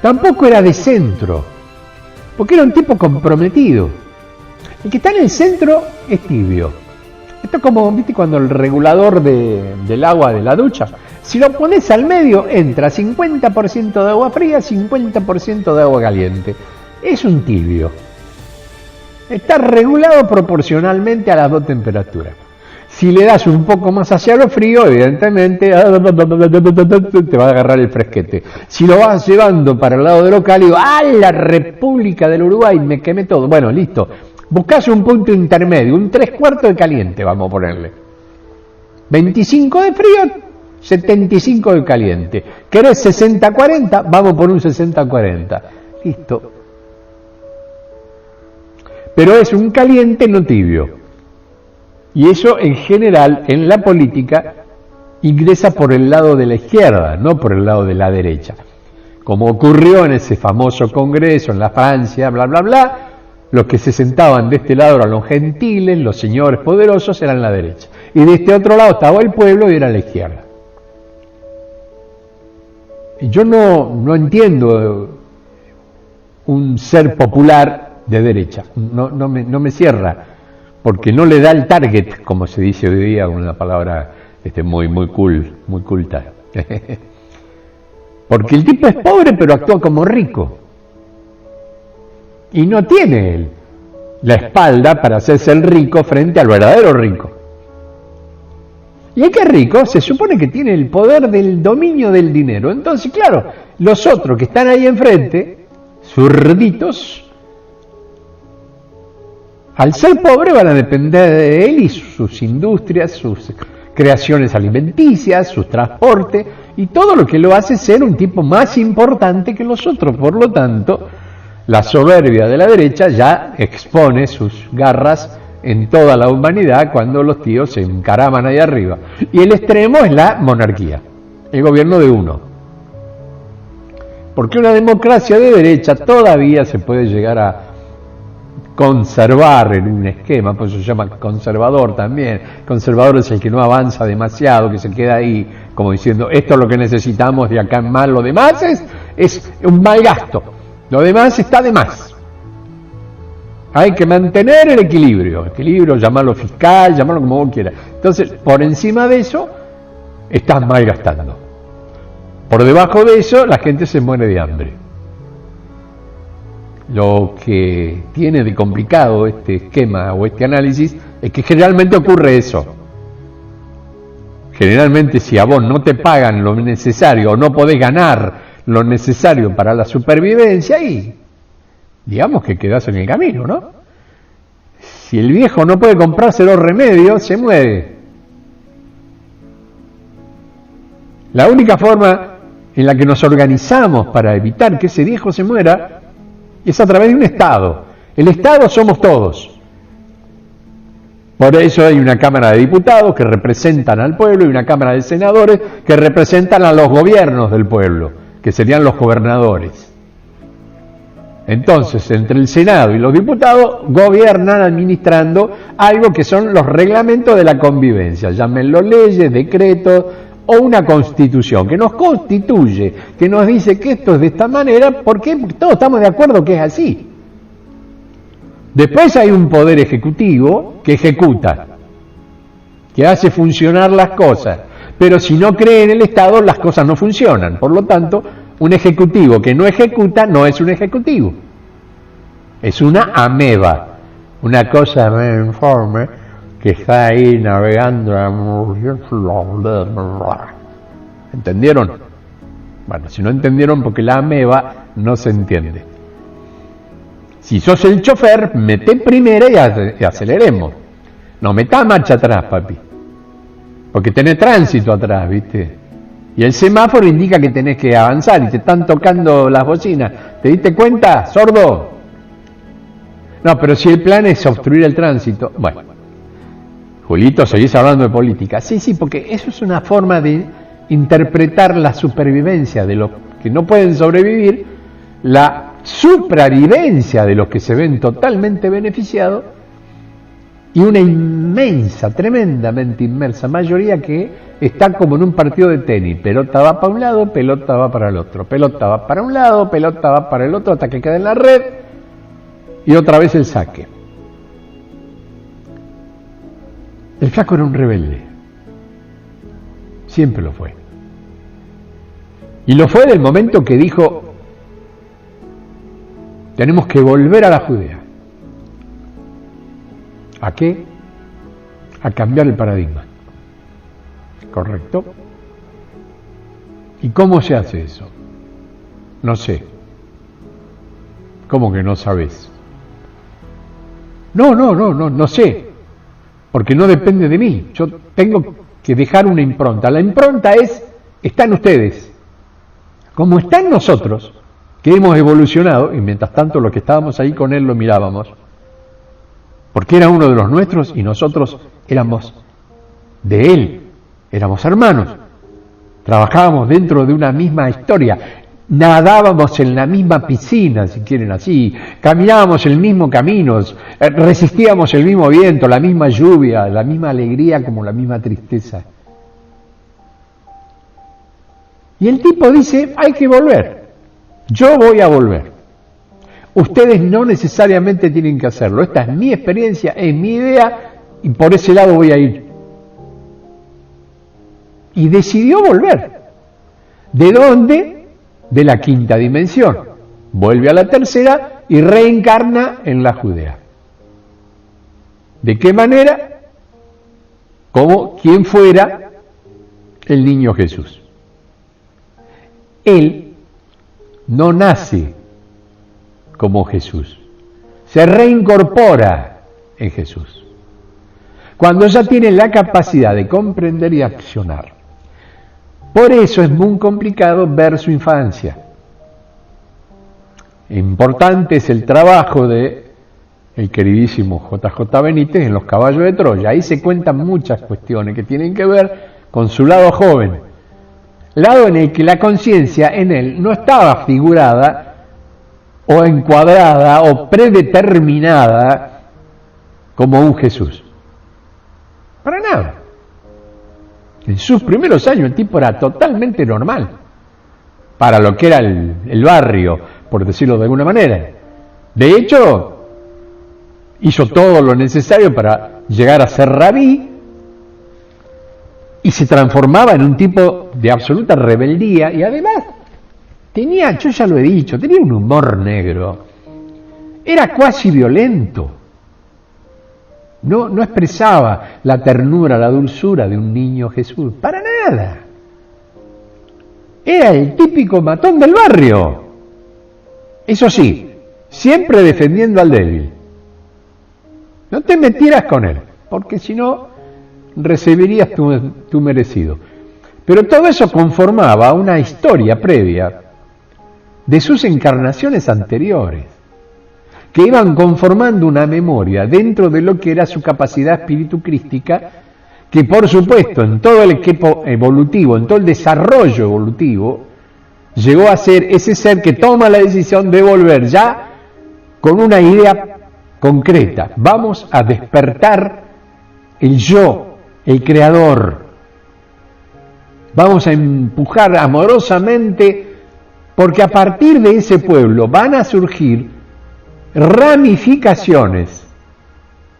tampoco era de centro, porque era un tipo comprometido. El que está en el centro es tibio. Esto es como, ¿viste? Cuando el regulador del agua de la ducha, si lo pones al medio, entra 50% de agua fría, 50% de agua caliente. es un tibio. Está regulado proporcionalmente a las dos temperaturas. Si le das un poco más hacia lo frío, evidentemente te va a agarrar el fresquete. Si lo vas llevando para el lado de lo cálido, ¡ah, la República del Uruguay! Me quemé todo. Bueno, listo. Buscás un punto intermedio, un 3/4 de caliente, vamos a ponerle. 25 de frío, 75 de caliente. ¿Querés 60-40? Vamos por un 60-40. Listo. Pero es un caliente no tibio. Y eso en general en la política ingresa por el lado de la izquierda, no por el lado de la derecha. Como ocurrió en ese famoso congreso en la Francia, bla, bla, bla, los que se sentaban de este lado eran los gentiles, los señores poderosos eran la derecha. Y de este otro lado estaba el pueblo y era la izquierda. Y yo no entiendo un ser popular de derecha, no me cierra, porque no le da el target, como se dice hoy día, una palabra muy cool, muy culta. Porque el tipo es pobre pero actúa como rico. Y no tiene él la espalda para hacerse el rico frente al verdadero rico. Y el que es rico se supone que tiene el poder del dominio del dinero. Entonces, claro, los otros que están ahí enfrente, zurditos, al ser pobre van a depender de él y sus industrias, sus creaciones alimenticias, sus transportes y todo lo que lo hace ser un tipo más importante que los otros. Por lo tanto, la soberbia de la derecha ya expone sus garras en toda la humanidad cuando los tíos se encaraman ahí arriba. Y el extremo es la monarquía, el gobierno de uno. Porque una democracia de derecha todavía se puede llegar a conservar en un esquema, por eso se llama conservador también. Conservador es el que no avanza demasiado, que se queda ahí como diciendo, esto es lo que necesitamos, de acá en más, lo demás es un mal gasto, lo demás está de más. Hay que mantener el equilibrio, llamarlo fiscal, llamarlo como vos quieras. Entonces, por encima de eso, estás mal gastando. Por debajo de eso, la gente se muere de hambre. Lo que tiene de complicado este esquema o este análisis es que generalmente ocurre eso. Generalmente si a vos no te pagan lo necesario o no podés ganar lo necesario para la supervivencia, y digamos que quedás en el camino, ¿no? Si el viejo no puede comprarse los remedios, se muere. La única forma en la que nos organizamos para evitar que ese viejo se muera es a través de un Estado. El Estado somos todos. Por eso hay una Cámara de Diputados que representan al pueblo y una Cámara de Senadores que representan a los gobiernos del pueblo, que serían los gobernadores. Entonces, entre el Senado y los diputados gobiernan administrando algo que son los reglamentos de la convivencia, llámenlo leyes, decretos o una constitución que nos constituye, que nos dice que esto es de esta manera, porque todos estamos de acuerdo que es así. Después hay un poder ejecutivo que ejecuta, que hace funcionar las cosas, pero si no cree en el Estado las cosas no funcionan. Por lo tanto, un ejecutivo que no ejecuta no es un ejecutivo, es una ameba, una cosa informe que está ahí navegando. ¿Entendieron? Bueno, si no entendieron, porque la ameba no se entiende. Si sos el chofer, mete primera y aceleremos. No metá marcha atrás, papi, porque tenés tránsito atrás, ¿viste? Y el semáforo indica que tenés que avanzar y te están tocando las bocinas. ¿Te diste cuenta, sordo? No, pero si el plan es obstruir el tránsito, bueno. Julito, seguís hablando de política. Sí, porque eso es una forma de interpretar la supervivencia de los que no pueden sobrevivir, la supravivencia de los que se ven totalmente beneficiados y una inmensa, tremendamente inmersa mayoría que está como en un partido de tenis. Pelota va para un lado, pelota va para el otro, pelota va para un lado, pelota va para el otro hasta que queda en la red y otra vez el saque. El flaco era un rebelde, siempre lo fue. Y lo fue del momento que dijo, Tenemos que volver a la Judea. ¿A qué? A cambiar el paradigma. ¿Correcto? ¿Y cómo se hace eso? No sé. ¿Cómo que no sabes? No sé. Porque no depende de mí. Yo tengo que dejar una impronta. La impronta está en ustedes. Como está en nosotros, que hemos evolucionado, y mientras tanto los que estábamos ahí con él lo mirábamos, porque era uno de los nuestros y nosotros éramos de él, éramos hermanos, trabajábamos dentro de una misma historia, nadábamos en la misma piscina, si quieren así, caminábamos el mismo camino, resistíamos el mismo viento, la misma lluvia, la misma alegría como la misma tristeza. Y el tipo dice, hay que volver, yo voy a volver. Ustedes no necesariamente tienen que hacerlo, esta es mi experiencia, es mi idea, y por ese lado voy a ir. Y decidió volver. ¿De dónde? De la quinta dimensión. Vuelve a la tercera y reencarna en la Judea. ¿De qué manera? Como quien fuera el niño Jesús. Él no nace como Jesús, se reincorpora en Jesús. Cuando ya tiene la capacidad de comprender y accionar. Por eso es muy complicado ver su infancia. Importante es el trabajo de el queridísimo JJ Benítez en Los Caballos de Troya. Ahí se cuentan muchas cuestiones que tienen que ver con su lado joven. Lado en el que la conciencia en él no estaba figurada o encuadrada o predeterminada como un Jesús. Para nada. En sus primeros años el tipo era totalmente normal para lo que era el barrio, por decirlo de alguna manera. De hecho, hizo todo lo necesario para llegar a ser rabí y se transformaba en un tipo de absoluta rebeldía y además tenía, yo ya lo he dicho, tenía un humor negro. Era cuasi violento. No expresaba la ternura, la dulzura de un niño Jesús. Para nada. Era el típico matón del barrio. Eso sí, siempre defendiendo al débil. No te metieras con él, porque si no, recibirías tu merecido. Pero todo eso conformaba una historia previa de sus encarnaciones anteriores, que iban conformando una memoria dentro de lo que era su capacidad espíritu crística, que por supuesto en todo el equipo evolutivo, en todo el desarrollo evolutivo, llegó a ser ese ser que toma la decisión de volver ya con una idea concreta. Vamos a despertar el yo, el creador. Vamos a empujar amorosamente, porque a partir de ese pueblo van a surgir ramificaciones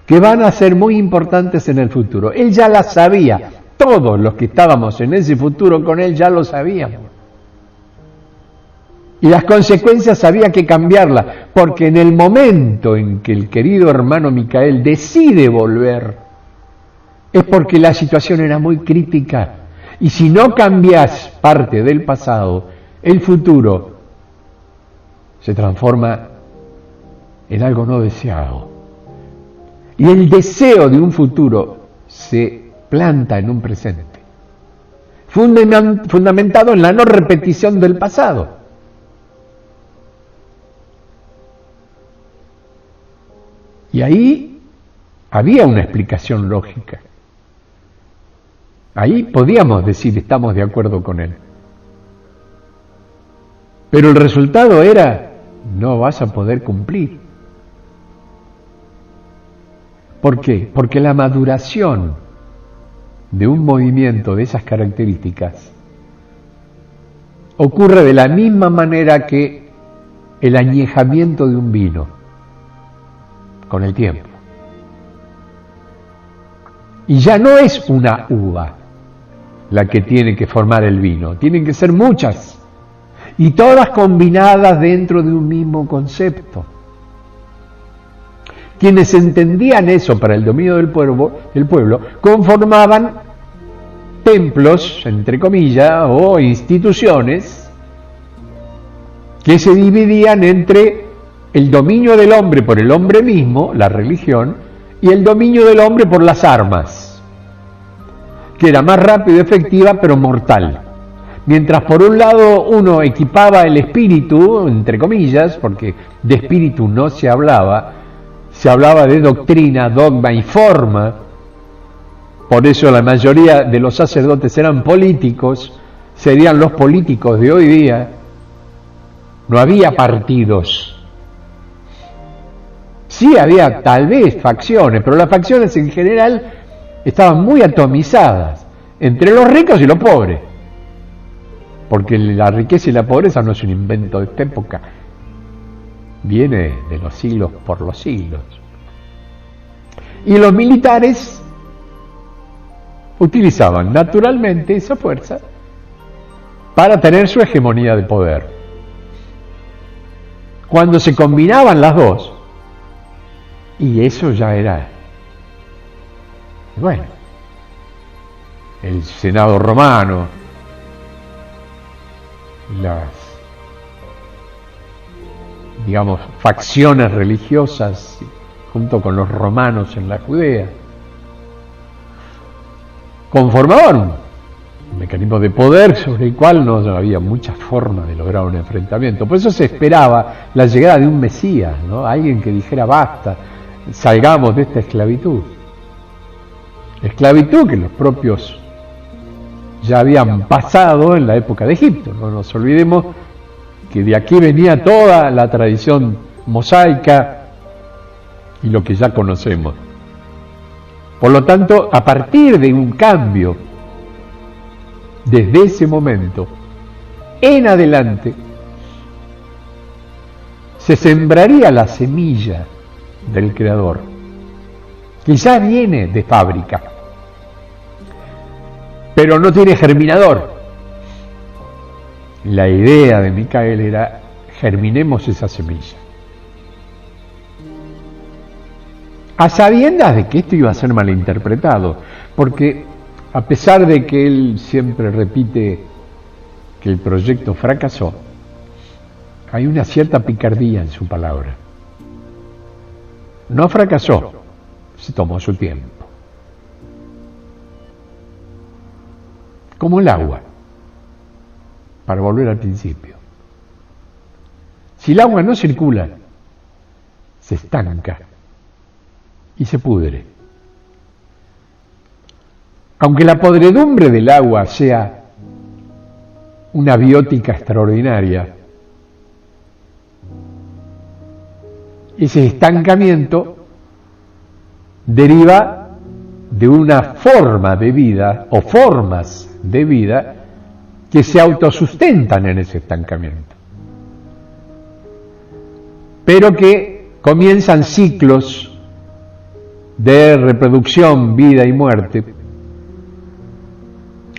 que van a ser muy importantes en el futuro. Él ya las sabía, todos los que estábamos en ese futuro con él ya lo sabíamos. Y las consecuencias había que cambiarlas, porque en el momento en que el querido hermano Micael decide volver, es porque la situación era muy crítica. Y si no cambias parte del pasado, el futuro se transforma en algo no deseado. Y el deseo de un futuro se planta en un presente, fundamentado en la no repetición del pasado. Y ahí había una explicación lógica. Ahí podíamos decir estamos de acuerdo con él. Pero el resultado era, no vas a poder cumplir. ¿Por qué? Porque la maduración de un movimiento de esas características ocurre de la misma manera que el añejamiento de un vino, con el tiempo. Y ya no es una uva la que tiene que formar el vino, tienen que ser muchas. y todas combinadas dentro de un mismo concepto. Quienes entendían eso para el dominio del pueblo conformaban templos, entre comillas, o instituciones que se dividían entre el dominio del hombre por el hombre mismo, la religión, y el dominio del hombre por las armas, que era más rápido y efectiva, pero mortal. Mientras por un lado uno equipaba el espíritu, entre comillas, porque de espíritu no se hablaba de doctrina, dogma y forma. Por eso la mayoría de los sacerdotes eran políticos, serían los políticos de hoy día. No había partidos. Sí había tal vez facciones, pero las facciones en general estaban muy atomizadas entre los ricos y los pobres. Porque la riqueza y la pobreza no es un invento de esta época, viene de los siglos por los siglos. Y los militares utilizaban naturalmente esa fuerza para tener su hegemonía de poder. Cuando se combinaban las dos, y eso ya era, bueno, el Senado romano, las, digamos, facciones religiosas junto con los romanos en la Judea, conformaban un mecanismo de poder sobre el cual no había muchas formas de lograr un enfrentamiento. Por eso se esperaba la llegada de un Mesías, ¿no? Alguien que dijera basta, salgamos de esta esclavitud. Esclavitud que los propios ya habían pasado en la época de Egipto. No nos olvidemos que de aquí venía toda la tradición mosaica y lo que ya conocemos. Por lo tanto, a partir de un cambio, desde ese momento en adelante, se sembraría la semilla del Creador, que ya viene de fábrica, pero no tiene germinador. La idea de Micael era: germinemos esa semilla. A sabiendas de que esto iba a ser malinterpretado, porque a pesar de que él siempre repite que el proyecto fracasó, hay una cierta picardía en su palabra. No fracasó, se tomó su tiempo. Como el agua, para volver al principio. Si el agua no circula, se estanca y se pudre. Aunque la podredumbre del agua sea una biótica extraordinaria, ese estancamiento deriva de una forma de vida o formas de vida que se autosustentan en ese estancamiento, pero que comienzan ciclos de reproducción, vida y muerte,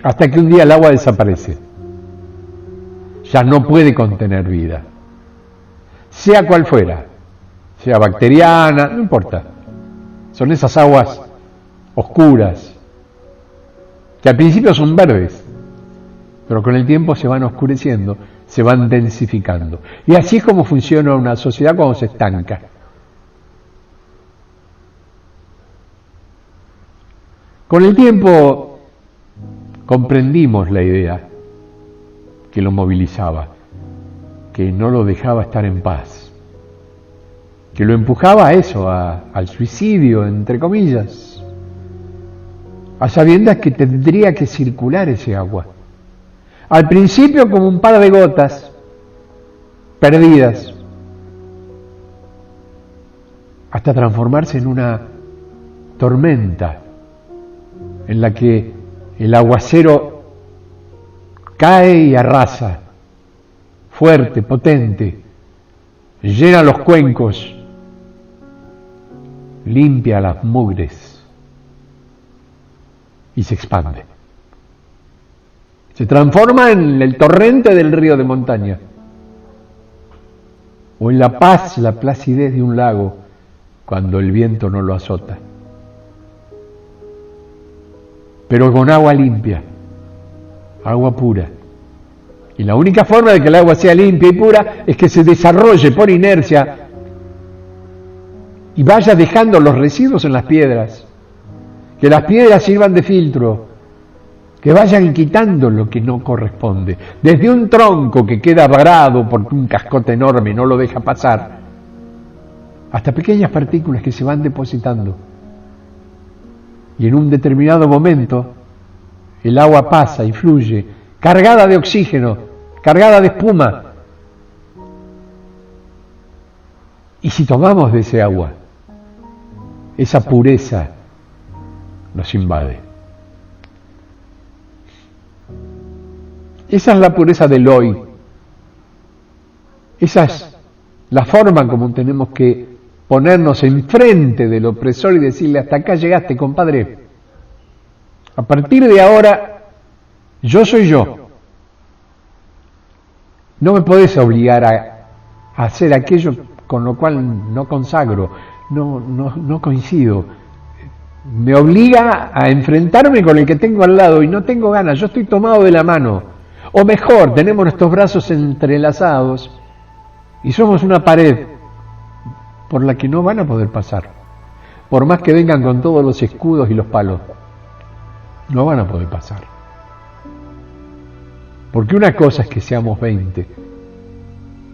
hasta que un día el agua desaparece. Ya no puede contener vida, sea cual fuera, sea bacteriana, no importa. Son esas aguas oscuras, que al principio son verdes, pero con el tiempo se van oscureciendo, se van densificando. Y así es como funciona una sociedad cuando se estanca. Con el tiempo comprendimos la idea que lo movilizaba, que no lo dejaba estar en paz, que lo empujaba a eso, al suicidio, entre comillas, a sabiendas que tendría que circular ese agua. Al principio como un par de gotas perdidas, hasta transformarse en una tormenta en la que el aguacero cae y arrasa, fuerte, potente, llena los cuencos, limpia las mugres y se expande. Se transforma en el torrente del río de montaña. O en la paz, la placidez de un lago cuando el viento no lo azota. Pero con agua limpia, agua pura. Y la única forma de que el agua sea limpia y pura es que se desarrolle por inercia y vaya dejando los residuos en las piedras. Que las piedras sirvan de filtro, que vayan quitando lo que no corresponde. Desde un tronco que queda varado porque un cascote enorme no lo deja pasar, hasta pequeñas partículas que se van depositando. Y en un determinado momento, el agua pasa y fluye, cargada de oxígeno, cargada de espuma. Y si tomamos de ese agua, esa pureza nos invade. Esa es la pureza del hoy. Esa es la forma como tenemos que ponernos enfrente del opresor y decirle: hasta acá llegaste, compadre. A partir de ahora, yo soy yo. No me podés obligar a hacer aquello con lo cual no consagro, no coincido. Me obliga a enfrentarme con el que tengo al lado y no tengo ganas, yo estoy tomado de la mano. O mejor, tenemos nuestros brazos entrelazados y somos una pared por la que no van a poder pasar. Por más que vengan con todos los escudos y los palos, no van a poder pasar. Porque una cosa es que seamos 20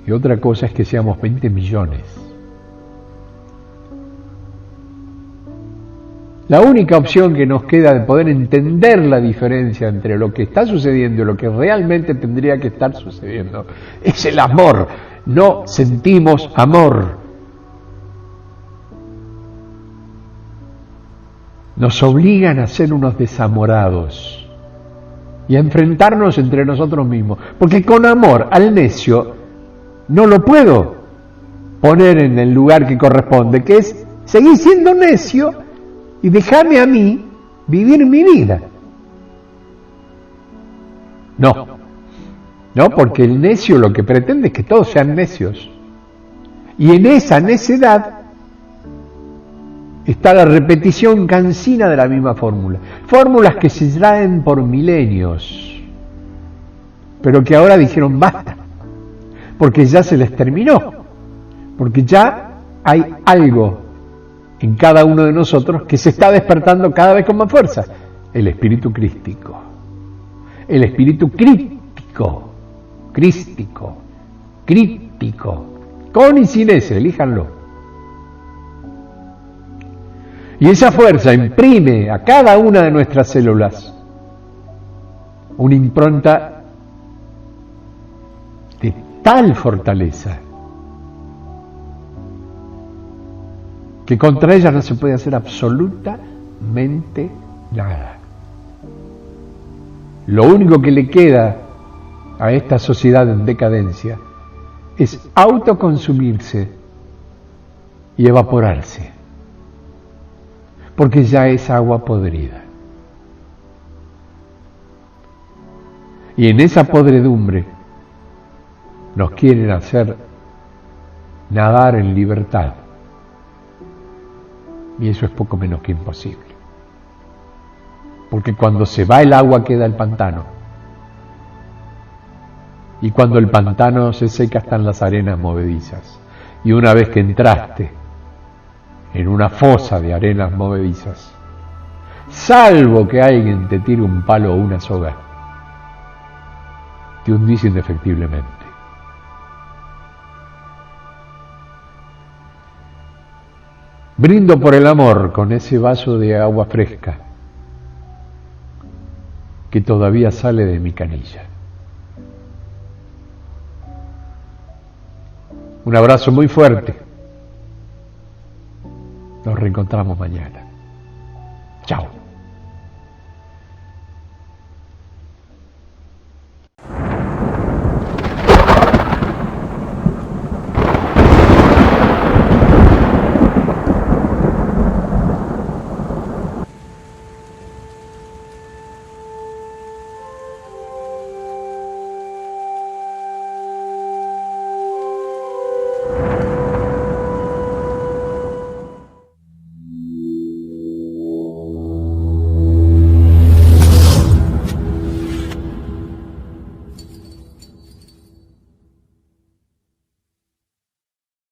y otra cosa es que seamos 20 millones. La única opción que nos queda de poder entender la diferencia entre lo que está sucediendo y lo que realmente tendría que estar sucediendo es el amor. No sentimos amor. Nos obligan a ser unos desamorados y a enfrentarnos entre nosotros mismos. Porque con amor al necio no lo puedo poner en el lugar que corresponde, que es seguir siendo necio y dejarme a mí vivir mi vida. No, porque el necio lo que pretende es que todos sean necios. Y en esa necedad está la repetición cansina de la misma fórmula. Fórmulas que se traen por milenios, pero que ahora dijeron basta, porque ya se les terminó, porque ya hay algo en cada uno de nosotros que se está despertando cada vez con más fuerza. El espíritu crístico. El espíritu crítico. Con y sin ese, elíjanlo. Y esa fuerza imprime a cada una de nuestras células una impronta de tal fortaleza que contra ella no se puede hacer absolutamente nada. Lo único que le queda a esta sociedad en decadencia es autoconsumirse y evaporarse, porque ya es agua podrida. Y en esa podredumbre nos quieren hacer nadar en libertad. Y eso es poco menos que imposible. Porque cuando se va el agua queda el pantano. Y cuando el pantano se seca están las arenas movedizas. Y una vez que entraste en una fosa de arenas movedizas, salvo que alguien te tire un palo o una soga, te hundís indefectiblemente. Brindo por el amor con ese vaso de agua fresca que todavía sale de mi canilla. Un abrazo muy fuerte. Nos reencontramos mañana. Chao.